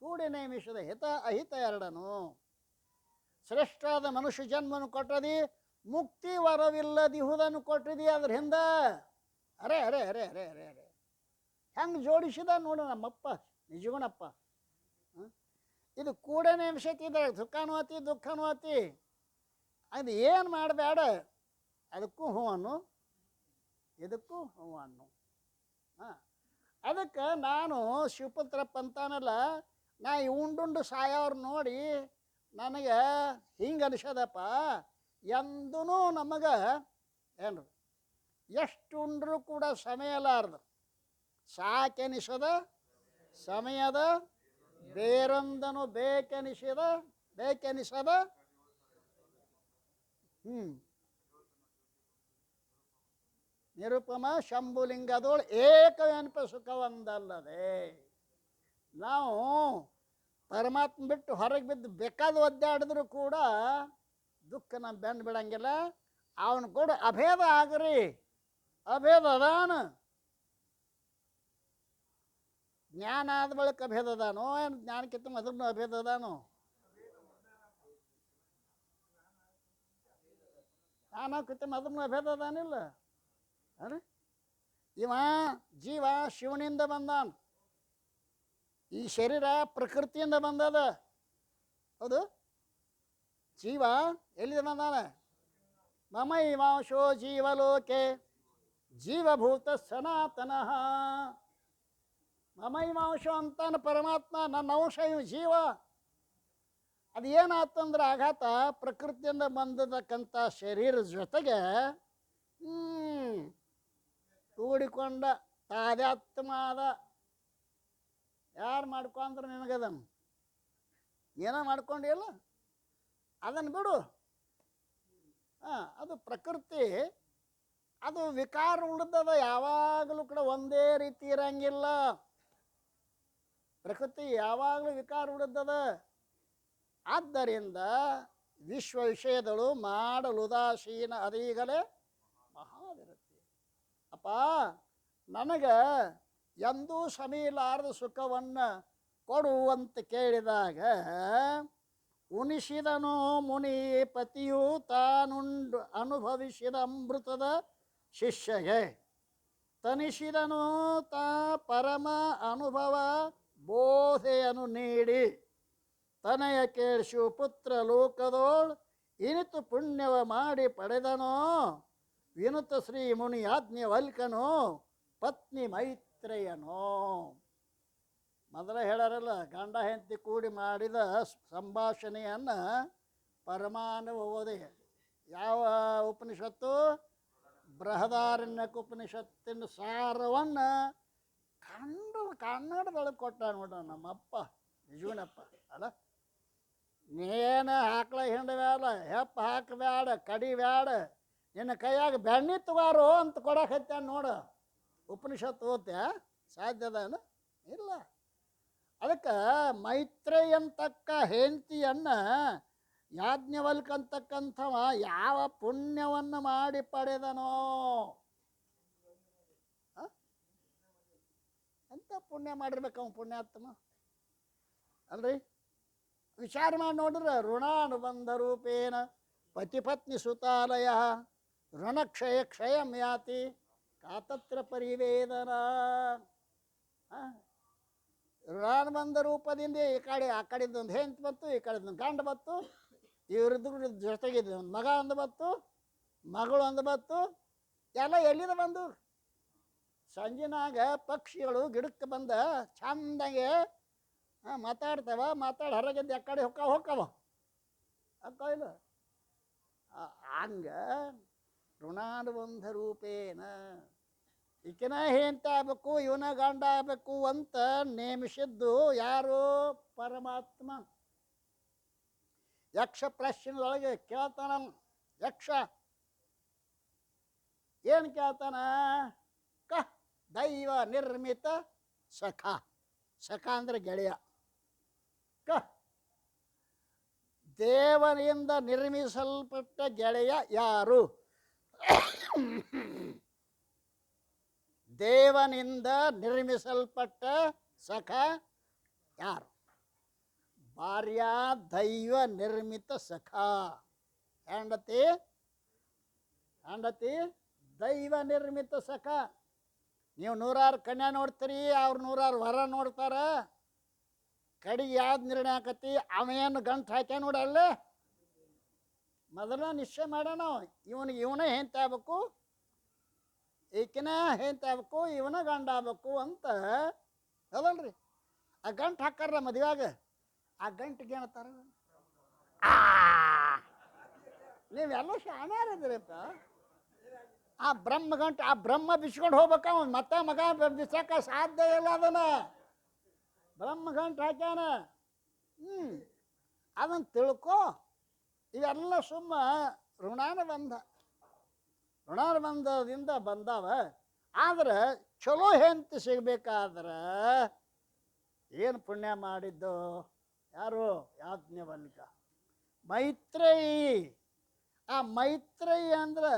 ಕೂಡಿ ನೇಮಿಸಿದ ಹಿತ ಅಹಿತ ಎರಡನು. ಶ್ರೇಷ್ಠವಾದ ಮನುಷ್ಯ ಜನ್ಮನು ಕೊಟ್ಟದಿ, ಮುಕ್ತಿ ವರವಿಲ್ಲದಿಹುದನ್ನು ಕೊಟ್ಟಿದಿ ಅದ್ರ ಹಿಂದೆ. ಅರೆ ಅರೆ ಅರೆ ಅರೆ ಅರೆ ಅರೆ ಹೆಂಗೆ ಜೋಡಿಸಿದ ನೋಡು ನಮ್ಮಪ್ಪ ನಿಜಗುಣಪ್ಪ. ಇದು ಕೂಡ ನೇಮಿಸತ್ತಿದ್ರೆ ಸುಖನೂ ಅತಿ ದುಃಖನೂ ಅತಿ. ಅದು ಏನು ಮಾಡಬೇಡ, ಅದಕ್ಕೂ ಹೂ ಅನ್ನು, ಇದಕ್ಕೂ ಹೂ ಅನ್ನು. ಅದಕ್ಕೆ ನಾನು ಶಿವಪುತ್ರಪ್ಪ ಅಂತಾನಲ್ಲ, ನಾ ಉಂಡುಂಡು ಸಾಯೋರು ನೋಡಿ ನನಗೆ ಹಿಂಗೆ ಅನಿಸದಪ್ಪ. ಎಂದೂ ನಮಗೆ ಏನು ಎಷ್ಟು ಉಂಡ್ರೂ ಕೂಡ ಸಮಯಲಾರ್ದು ಸಾಕೆನಿಸದ ಸಮಯದ ಬೇರೊಂದನು ಬೇಕೆನಿಸದ ನಿರುಪಮ ಶಂಭುಲಿಂಗದೋಳು ಏಕವೆನಪ ಸುಖವೊಂದಲ್ಲದೆ. ನಾವು ಪರಮಾತ್ಮ ಬಿಟ್ಟು ಹೊರಗೆ ಬಿದ್ದು ಬೇಕಾದ ಒದ್ದಾಡಿದ್ರು ಕೂಡ ದುಃಖ ನಮ್ಮ ಬೆನ್ನು ಬಿಡಂಗಿಲ್ಲ. ಅವನು ಕೂಡ ಅಭೇದ ಆಗ್ರಿ, ಅಭೇದ ಅದಾನ. ಜ್ಞಾನ ಆದ ಬಳಿಕ ಅಭೇದ ಅದಾನೋ ಏನು? ಜ್ಞಾನಕ್ಕಿಂತ ಮೊದಲು ಅಭೇದ ಅದಾನೋ? ಜ್ಞಾನಕ್ಕಿಂತ ಮೊದಲು ಅಭೇದ ಅದಾನಿಲ್ಲ ಅರೆ. ಇವ ಜೀವ ಶಿವನಿಂದ ಬಂದಾನ, ಈ ಶರೀರ ಪ್ರಕೃತಿಯಿಂದ ಬಂದದ. ಹೌದು, ಜೀವ ಎಲ್ಲಿಂದ ಬಂದಾನ? ಮಮೈವಾಂಶೋ ಜೀವಲೋಕೆ ಜೀವಭೂತ ಸನಾತನಃ. ಮಮೈವಾಂಶ ಅಂತಾನೆ ಪರಮಾತ್ಮ, ನನ್ನ ಅಂಶ ಇವು ಜೀವ. ಅದು ಏನಾತಂದ್ರೆ ಆಘಾತ ಪ್ರಕೃತಿಯಿಂದ ಬಂದತಕ್ಕಂಥ ಶರೀರದ ಜೊತೆಗೆ ಕೂಡಿಕೊಂಡ ತಾದಾತ್ಮಾದ. ಯಾರು ಮಾಡ್ಕೊಂಡ್ರೆ ನಿನಗದನ್ನು ಏನೋ ಮಾಡ್ಕೊಂಡಿಲ್ಲ, ಅದನ್ನು ಬಿಡು. ಅದು ಪ್ರಕೃತಿ, ಅದು ವಿಕಾರ ಉಳಿದದ. ಯಾವಾಗಲೂ ಕೂಡ ಒಂದೇ ರೀತಿ ಇರಂಗಿಲ್ಲ. ಪ್ರಕೃತಿ ಯಾವಾಗಲೂ ವಿಕಾರ ಉಳಿದದ. ಆದ್ದರಿಂದ ವಿಶ್ವ ವಿಷಯದಳು ಮಾಡಲು ಉದಾಸೀನ ಅದೀಗಲೇ ಮಹಾವಿರತಿ. ಅಪ್ಪ, ನನಗೆ ಎಂದೂ ಸಮೀಲಾರದ ಸುಖವನ್ನು ಕೊಡುವಂತ ಕೇಳಿದಾಗ ಉಣಿಸಿದನು ಮುನಿ ಪತಿಯು ತಾನುಂಡು ಅನುಭವಿಸಿದ ಅಮೃತದ ಶಿಷ್ಯಗೆ ತನಿಸಿದನು ತಾ ಪರಮ ಅನುಭವ ಬೋಧೆಯನ್ನು ನೀಡಿ ತನಯ ಕೇಳಿಸು ಪುತ್ರ ಲೋಕದೋಳ್ ಇನಿತು ಪುಣ್ಯವ ಮಾಡಿ ಪಡೆದನೋ ವಿನುತ ಶ್ರೀ ಮುನಿ ಯಾಜ್ಞವಲ್ಕನೋ ಪತ್ನಿ ಮೈತ್ರೇಯನೋ. ಮೊದಲ ಹೇಳಾರಲ್ಲ, ಗಂಡ ಹೆಂಡತಿ ಕೂಡಿ ಮಾಡಿದ ಸಂಭಾಷಣೆಯನ್ನು ಪರಮಾನುಭವ ಓದಿ. ಯಾವ ಉಪನಿಷತ್ತು? ಬೃಹದಾರಣ್ಯಕ ಉಪನಿಷತ್ತಿನ ಸಾರವನ್ನು ಕನ್ನಡದೊಳಗೆ ಕೊಟ್ಟ ನೋಡ ನಮ್ಮಪ್ಪ ನಿಜವನಪ್ಪ. ಅಲ್ಲ, ನೇನು ಹಾಕ್ಲ ಹಿಂಡಬ್ಯಾಡ, ಹೆಪ್ಪ ಹಾಕಬ್ಯಾಡ, ಕಡಿಬ್ಯಾಡ, ನಿನ್ನ ಕೈಯಾಗ ಬೆಣ್ಣೆ ತಗೋರು ಅಂತ ಕೊಡಕತ್ತ ನೋಡು. ಉಪನಿಷತ್ತು ಓದ್ಯ ಸಾಧ್ಯದೇನು? ಇಲ್ಲ. ಅದಕ್ಕೆ ಮೈತ್ರೇಯ ಅಂತಕ್ಕ ಹೆಂಡತಿಯನ್ನು ಯಾಜ್ಞವಲ್ಕಂತಕ್ಕಂಥವ ಯಾವ ಪುಣ್ಯವನ್ನು ಮಾಡಿ ಪಡೆದನೋ? ಎಂಥ ಪುಣ್ಯ ಮಾಡಿರ್ಬೇಕು ಅವನು ಪುಣ್ಯಾತ್ಮ ಅಲ್ರಿ? ವಿಚಾರ ಮಾಡಿ ನೋಡ್ರೆ ಋಣಾನುಬಂಧ ರೂಪೇಣ ಪತಿಪತ್ನಿ ಸುತಾಲಯ ಋಣಕ್ಷಯ ಕ್ಷಯಂ ಯಾತಿ ಕಾತತ್ರ ಪರಿವೇದನ. ಋಣಾನುಬಂಧ ರೂಪದಿಂದ ಈ ಕಡೆ ಆ ಕಡೆದು ಒಂದು ಹೆಂಡತಿ ಬತ್ತು, ಈ ಕಡೆದು ಒಂದು ಗಂಡ ಬತ್ತು, ಇವ್ರದ್ದು ಜೊತೆಗಿದ್ದು ಒಂದು ಮಗ ಒಂದು ಬತ್ತು, ಮಗಳು ಒಂದು ಬತ್ತು. ಎಲ್ಲ ಎಲ್ಲಿದ ಬಂದು ಸಂಜಿನಾಗ ಪಕ್ಷಿಗಳು ಗಿಡಕ್ಕೆ ಬಂದ ಚಂದಾಗೆ ಮಾತಾಡ್ತಾವ. ಮಾತಾಡಿ ಹೊರಗಿದ್ದು ಆ ಕಡೆ ಹೊಕ್ಕವ ಇಲ್ಲ. ಹಂಗೆ ಋಣಾನುಬಂಧ ರೂಪೇನ ಈಕಿನ ಹೆಂಡತಿ ಆಗಬೇಕು, ಇವನ ಗಂಡ ಆಗಬೇಕು ಅಂತ ನೇಮಿಸಿದ್ದು ಯಾರು? ಪರಮಾತ್ಮ. ಯಕ್ಷ ಪ್ರಶ್ನೆದೊಳಗೆ ಕೇಳ್ತಾನ. ಯಕ್ಷ ಏನು ಕೇಳ್ತಾನ? ದೈವ ನಿರ್ಮಿತ ಸಖ. ಸಖ ಅಂದರೆ ಗೆಳೆಯ. ದೇವನಿಂದ ನಿರ್ಮಿಸಲ್ಪಟ್ಟ ಗೆಳೆಯ ಯಾರು? ದೇವನಿಂದ ನಿರ್ಮಿಸಲ್ಪಟ್ಟ ಸಖ ಯಾರು? ಭಾರ್ಯ ದೈವ ನಿರ್ಮಿತ ಸಖ. ಹೆಂಡತಿ ದೈವ ನಿರ್ಮಿತ ಸಖ. ನೀವು 100 ಕನ್ಯಾ ನೋಡ್ತೀರಿ, ಅವ್ರು 100 ವರ ನೋಡ್ತಾರ. ಕಡೆಗೆ ಯಾವ್ದು ನಿರ್ಣಯ ಆಕತಿ? ಅವೇನು ಗಂಟು ಹಾಕ್ಯ ನೋಡಲ್ಲೇ ಮೊದಲ ನಿಶ್ಚಯ ಮಾಡೋಣ. ಇವನೇ ಹೆಂಡತಿ ಆಗ್ಬೇಕು, ಈಕಿನ ಹೆಂಡತಿ ಆಗ್ಬೇಕು, ಇವನ ಗಂಡ ಆಗ್ಬೇಕು ಅಂತ ಹೌದಲ್ರಿ? ಆ ಗಂಟು ಹಾಕಾರ ಮದುವೆಯಾಗ. ಆ ಗಂಟಿಗೆ ಏನತ್ತಾರ? ನೀವೆಲ್ಲ ಶಾಣ್ಯಾರಿದ್ದೀರಪ್ಪ. ಆ ಬ್ರಹ್ಮ ಗಂಟು, ಆ ಬ್ರಹ್ಮ ಬಿಚ್ಕೊಂಡು ಹೋಗ್ಬೇಕ. ಮತ್ತೆ ಮಗ ಬಿಚ್ಚಕ ಸಾಧ್ಯ ಇಲ್ಲ. ಅದನ್ನ ಬ್ರಹ್ಮ ಗಂಟು ಹಾಕ್ಯಾನ. ಅದನ್ನು ತಿಳ್ಕೊ. ಇವೆಲ್ಲ ಸುಮ್ಮ ಋಣಾನುಬಂಧದಿಂದ ಬಂದಾವ. ಆದ್ರೆ ಚಲೋ ಹೆಂಡತಿ ಸಿಗ್ಬೇಕಾದ್ರೆ ಏನು ಪುಣ್ಯ ಮಾಡಿದ್ದು? ಯಾರು? ಯಾಜ್ಞವಲ್ಕ. ಮೈತ್ರೇಯಿ. ಆ ಮೈತ್ರೇಯಿ ಅಂದ್ರೆ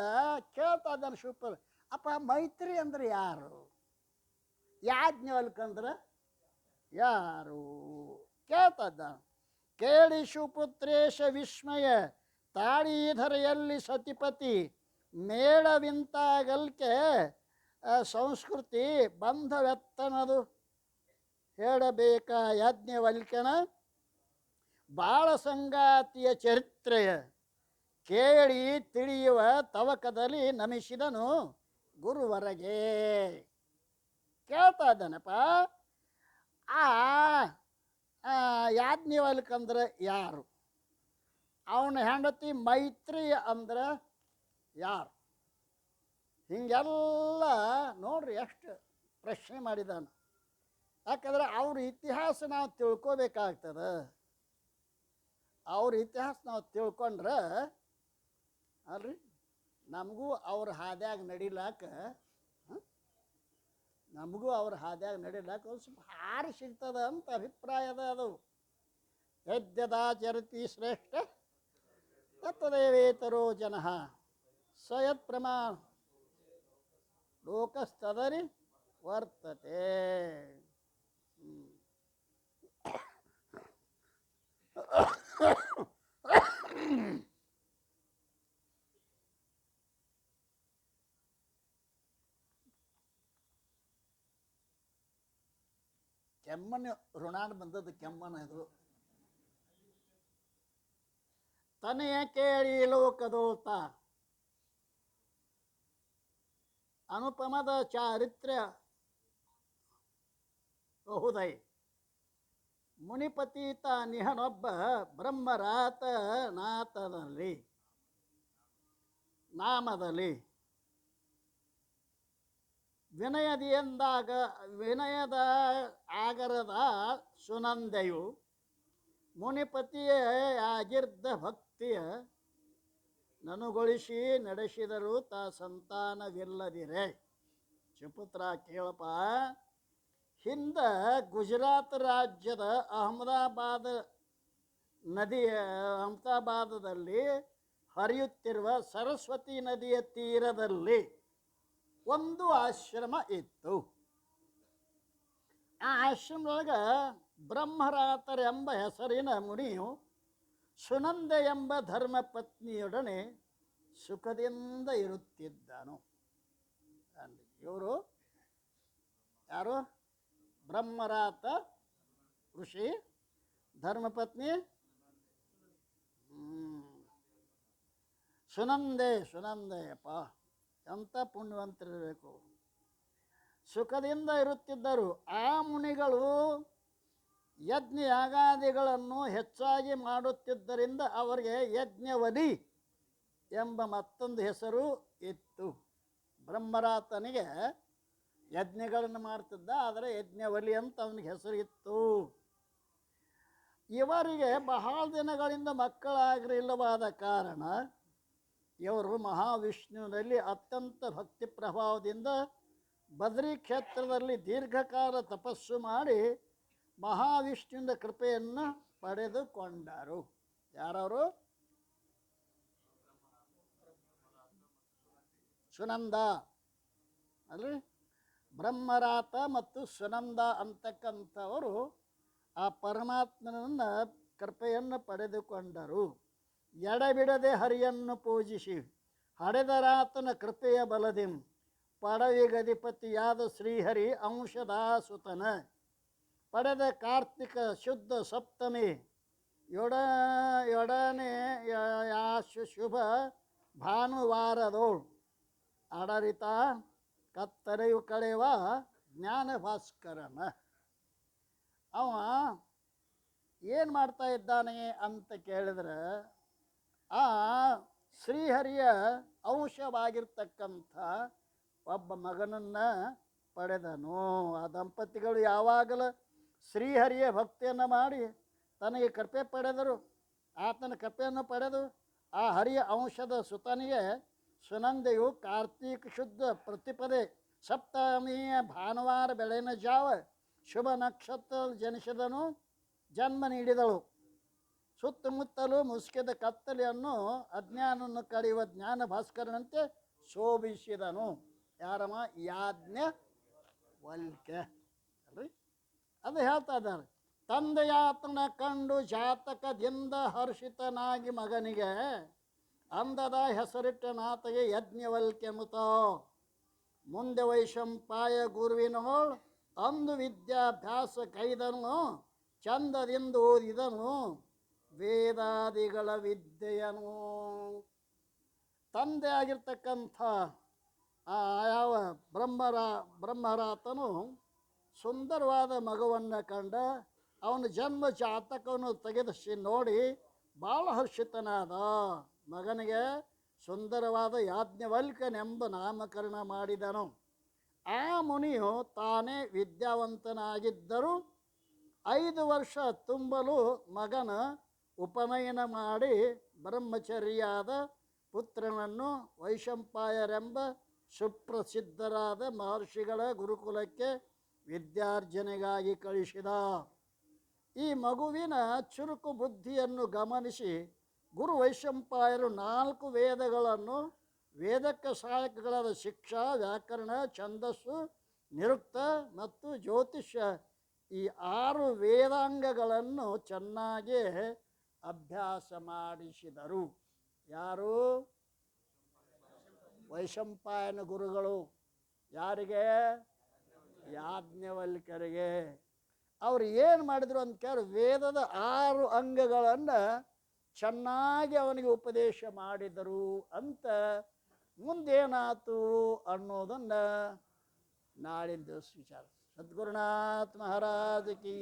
ಕೇಳ್ತಾ ಇದ್ದಾನೆ ಸೂಪರ್. ಅಪ್ಪ ಮೈತ್ರಿ ಅಂದ್ರೆ ಯಾರು? ಯಾಜ್ಞವಲ್ಕ ಅಂದ್ರೆ ಯಾರು ಕೇಳ್ತಾ ಇದ್ದಾನೆ. ಕೇಳಿ ಸುಪುತ್ರೇಶ ವಿಸ್ಮಯ ತಾಳೀಧರೆಯಲ್ಲಿ ಸತಿಪತಿ ಮೇಳವಿಂತಾಗಲ್ಕೆ ಸಂಸ್ಕೃತಿ ಬಂಧವೆತ್ತನದು ಹೇಳಬೇಕ ಯಾಜ್ಞವಲ್ಕನ ಬಾಳ ಸಂಗಾತಿಯ ಚರಿತ್ರೆಯ ಕೇಳಿ ತಿಳಿಯುವ ತವಕದಲ್ಲಿ ನಮಿಸಿದನು ಗುರುವರಗೆ. ಕೇಳ್ತಾ ಇದ್ದಾನಪ್ಪ. ಆ ಯಾಜ್ಞವಲ್ಕಂದ್ರೆ ಯಾರು? ಅವನ ಹೆಂಡತಿ ಮೈತ್ರಿ ಅಂದ್ರೆ ಯಾರು? ಹಿಂಗೆಲ್ಲ ನೋಡ್ರಿ ಎಷ್ಟು ಪ್ರಶ್ನೆ ಮಾಡಿದಾನು. ಯಾಕಂದ್ರೆ ಅವ್ರ ಇತಿಹಾಸ ನಾವು ತಿಳ್ಕೋಬೇಕಾಗ್ತದೆ. ಅವ್ರ ಇತಿಹಾಸ ನಾವು ತಿಳ್ಕೊಂಡ್ರೆ ಅಲ್ರಿ ನಮಗೂ ಅವ್ರ ಹಾದ್ಯಾಗ ನಡಿಲಾಕ ಒಂದು ಸ್ವಲ್ಪ ಹಾರಿ ಸಿಗ್ತದೆ ಅಂತ ಅಭಿಪ್ರಾಯದ ಅದು. ಯದ್ಯದಾಚರತಿ ಶ್ರೇಷ್ಠ ವಸುದೇವೇತರೋ ಜನಃ ಸ ಯತ್ ಪ್ರಮಾಣ ಲೋಕಸ್ತದರಿ ವರ್ತತೆ. ಕೆಮ್ಮನ ಋಣಾನ್ ಬಂದದ್ದು ಕೆಮ್ಮನ ಇದು. ತನೆಯ ಕೇಳಿ ಲೋಕದೋತ ಅನುಪಮದ ಚಾರಿತ್ರ್ಯ ಬಹುದೈ ಮುನಿಪತೀತ ನಿಹನೊಬ್ಬ ಬ್ರಹ್ಮರಾತ ನಾಥದಲ್ಲಿ ನಾಮದಲ್ಲಿ ವಿನಯದ ಆಗರದ ಸುನಂದೆಯು ಮುನಿಪತಿಯೇ ಆಗಿರ್ದ ಭಕ್ತಿಯ ನನಗೊಳಿಸಿ ನಡೆಸಿದರು ತಾ ಸಂತಾನವಿಲ್ಲದಿರೆ. ಸುಪುತ್ರ ಕೇಳಪ್ಪ, ಹಿಂದ ಗುಜರಾತ್ ರಾಜ್ಯದ ಅಹಮದಾಬಾದದಲ್ಲಿ ಹರಿಯುತ್ತಿರುವ ಸರಸ್ವತಿ ನದಿಯ ತೀರದಲ್ಲಿ ಒಂದು ಆಶ್ರಮ ಇತ್ತು. ಆ ಆಶ್ರಮದೊಳಗೆ ಬ್ರಹ್ಮರಾತರೆಂಬ ಹೆಸರಿನ ಮುನಿಯು ಸುನಂದೆ ಎಂಬ ಧರ್ಮಪತ್ನಿಯೊಡನೆ ಸುಖದಿಂದ ಇರುತ್ತಿದ್ದನು. ಇವರು ಯಾರು? ಬ್ರಹ್ಮರಾತ ಋಷಿ, ಧರ್ಮಪತ್ನಿ ಸುನಂದೆಯಪ್ಪ, ಎಂಥ ಪುಣ್ಯವಂತರಿರಬೇಕು. ಸುಖದಿಂದ ಇರುತ್ತಿದ್ದರು. ಆ ಮುನಿಗಳು ಯಜ್ಞ ಯಾಗಾದಿಗಳನ್ನು ಹೆಚ್ಚಾಗಿ ಮಾಡುತ್ತಿದ್ದರಿಂದ ಅವರಿಗೆ ಯಜ್ಞವಲಿ ಎಂಬ ಮತ್ತೊಂದು ಹೆಸರು ಇತ್ತು. ಬ್ರಹ್ಮರಾತನಿಗೆ ಯಜ್ಞಗಳನ್ನು ಮಾಡ್ತಿದ್ದ, ಆದರೆ ಯಜ್ಞವಲಿ ಅಂತ ಅವನಿಗೆ ಹೆಸರು ಇತ್ತು. ಇವರಿಗೆ ಬಹಳ ದಿನಗಳಿಂದ ಮಕ್ಕಳಾಗಿರಲಿಲ್ಲವಾದ ಕಾರಣ ಇವರು ಮಹಾವಿಷ್ಣುವಿನಲ್ಲಿ ಅತ್ಯಂತ ಭಕ್ತಿ ಪ್ರಭಾವದಿಂದ ಬದ್ರಿ ಕ್ಷೇತ್ರದಲ್ಲಿ ದೀರ್ಘಕಾಲ ತಪಸ್ಸು ಮಾಡಿ ಮಹಾವಿಷ್ಣುವಿನ ಕೃಪೆಯನ್ನು ಪಡೆದುಕೊಂಡರು. ಯಾರವರು? ಸುನಂದ ಅಲ್ರಿ. ಬ್ರಹ್ಮರಾತ ಮತ್ತು ಸುನಂದ ಅಂತಕ್ಕಂಥವರು ಆ ಪರಮಾತ್ಮನನ್ನ ಕೃಪೆಯನ್ನು ಪಡೆದುಕೊಂಡರು. ಎಡಬಿಡದೆ ಹರಿಯನ್ನು ಪೂಜಿಸಿ ಹಡೆದರಾತನ ಕೃಪೆಯ ಬಲದಿಂ ಪಡವಿಗಧಿಪತಿಯಾದ ಶ್ರೀಹರಿ ಅಂಶದಾಸುತನ ಪಡೆದ ಕಾರ್ತಿಕ ಶುದ್ಧ ಸಪ್ತಮಿ ಯೊಡನೆ ಶುಭ ಭಾನುವಾರದೋಳು ಆಡಳಿತ ಕತ್ತರೆಯು ಕಳೆವ ಜ್ಞಾನ ಭಾಸ್ಕರನ. ಅವ ಏನು ಮಾಡ್ತಾ ಇದ್ದಾನೆ ಅಂತ ಕೇಳಿದ್ರೆ, ಆ ಶ್ರೀಹರಿಯ ಅಂಶವಾಗಿರ್ತಕ್ಕಂಥ ಒಬ್ಬ ಮಗನನ್ನು ಪಡೆದನು. ಆ ದಂಪತಿಗಳು ಯಾವಾಗಲೂ ಶ್ರೀಹರಿಯ ಭಕ್ತಿಯನ್ನು ಮಾಡಿ ತನಗೆ ಕೃಪೆ ಪಡೆದರು. ಆತನ ಕೃಪೆಯನ್ನು ಪಡೆದು ಆ ಹರಿಯ ಅಂಶದ ಸುತನಿಗೆ ಸುನಂದೆಯು ಕಾರ್ತೀಕ ಶುದ್ಧ ಪ್ರತಿಪದೆ ಸಪ್ತಮಿಯ ಭಾನುವಾರ ಬೆಳಗಿನ ಜಾವ ಶುಭ ನಕ್ಷತ್ರ ಜನ್ಮ ನೀಡಿದಳು. ಸುತ್ತಮುತ್ತಲೂ ಮುಸುಕಿದ ಕತ್ತಲೆಯನ್ನು ಅಜ್ಞಾನವನ್ನು ಕಳೆಯುವ ಜ್ಞಾನ ಭಾಸ್ಕರನಂತೆ ಶೋಭಿಸಿದನು. ಯಾರಮ್ಮ? ಯಾಜ್ಞವಲ್ಕ್ಯ ಅಲ್ರಿ. ಅದು ಹೇಳ್ತಾ ಇದ್ದಾರೆ. ತಂದೆಯಾತನ ಕಂಡು ಜಾತಕದಿಂದ ಹರ್ಷಿತನಾಗಿ ಮಗನಿಗೆ ಅಂದದ ಹೆಸರಿಟ್ಟನಾತಗೆ ಯಜ್ಞವಲ್ಕ್ಯಮುತ. ಮುಂದೆ ವೈಶಂಪಾಯ ಗುರುವಿನೋಳ್ ಅಂದು ವಿದ್ಯಾಭ್ಯಾಸ ಕೈದನು, ಚಂದದಿಂದ ಓದಿದನು ವೇದಾದಿಗಳ ವಿದ್ಯೆಯನು. ತಂದೆ ಆಗಿರ್ತಕ್ಕಂಥ ಯಾವ ಬ್ರಹ್ಮರಾತನು ಸುಂದರವಾದ ಮಗುವನ್ನು ಕಂಡ ಅವನ ಜನ್ಮ ಜಾತಕವನ್ನು ತೆಗೆದಿಸಿ ನೋಡಿ ಭಾಳ ಹರ್ಷಿತನಾದ. ಮಗನಿಗೆ ಸುಂದರವಾದ ಯಾಜ್ಞವಲ್ಕ್ಯನೆಂಬ ನಾಮಕರಣ ಮಾಡಿದನು. ಆ ಮುನಿಯು ತಾನೇ ವಿದ್ಯಾವಂತನಾಗಿದ್ದರೂ 5 ವರ್ಷ ತುಂಬಲು ಮಗನ ಉಪನಯನ ಮಾಡಿ ಬ್ರಹ್ಮಚರ್ಯಾದ ಪುತ್ರನನ್ನು ವೈಶಂಪಾಯರೆಂಬ ಸುಪ್ರಸಿದ್ಧರಾದ ಮಹರ್ಷಿಗಳ ಗುರುಕುಲಕ್ಕೆ ವಿದ್ಯಾರ್ಜನೆಗಾಗಿ ಕಳಿಸಿದ. ಈ ಮಗುವಿನ ಚುರುಕು ಬುದ್ಧಿಯನ್ನು ಗಮನಿಸಿ ಗುರು ವೈಶಂಪಾಯರು 4 ವೇದಗಳನ್ನು ವೇದಕ್ಕೆ ಸಹಾಯಕಗಳಾದ ಶಿಕ್ಷಾ, ವ್ಯಾಕರಣ, ಛಂದಸ್ಸು, ನಿರುಕ್ತ ಮತ್ತು ಜ್ಯೋತಿಷ್ಯ ಈ 6 ವೇದಾಂಗಗಳನ್ನು ಚೆನ್ನಾಗಿ ಅಭ್ಯಾಸ ಮಾಡಿಸಿದರು. ಯಾರು? ವೈಶಂಪಾಯನ ಗುರುಗಳು. ಯಾರಿಗೆ? ಯಾಜ್ಞವಲ್ಕ್ಯರಿಗೆ. ಅವ್ರು ಏನು ಮಾಡಿದ್ರು ಅಂತ ಕೇಳಿ ವೇದದ 6 ಅಂಗಗಳನ್ನು ಚೆನ್ನಾಗಿ ಅವನಿಗೆ ಉಪದೇಶ ಮಾಡಿದರು ಅಂತ ಮುಂದೇನಾತು ಅನ್ನೋದನ್ನು ನಾಳಿನ ದಿವಸ ವಿಚಾರ. ಸದ್ಗುರುನಾಥ ಮಹಾರಾಜ್ ಕಿ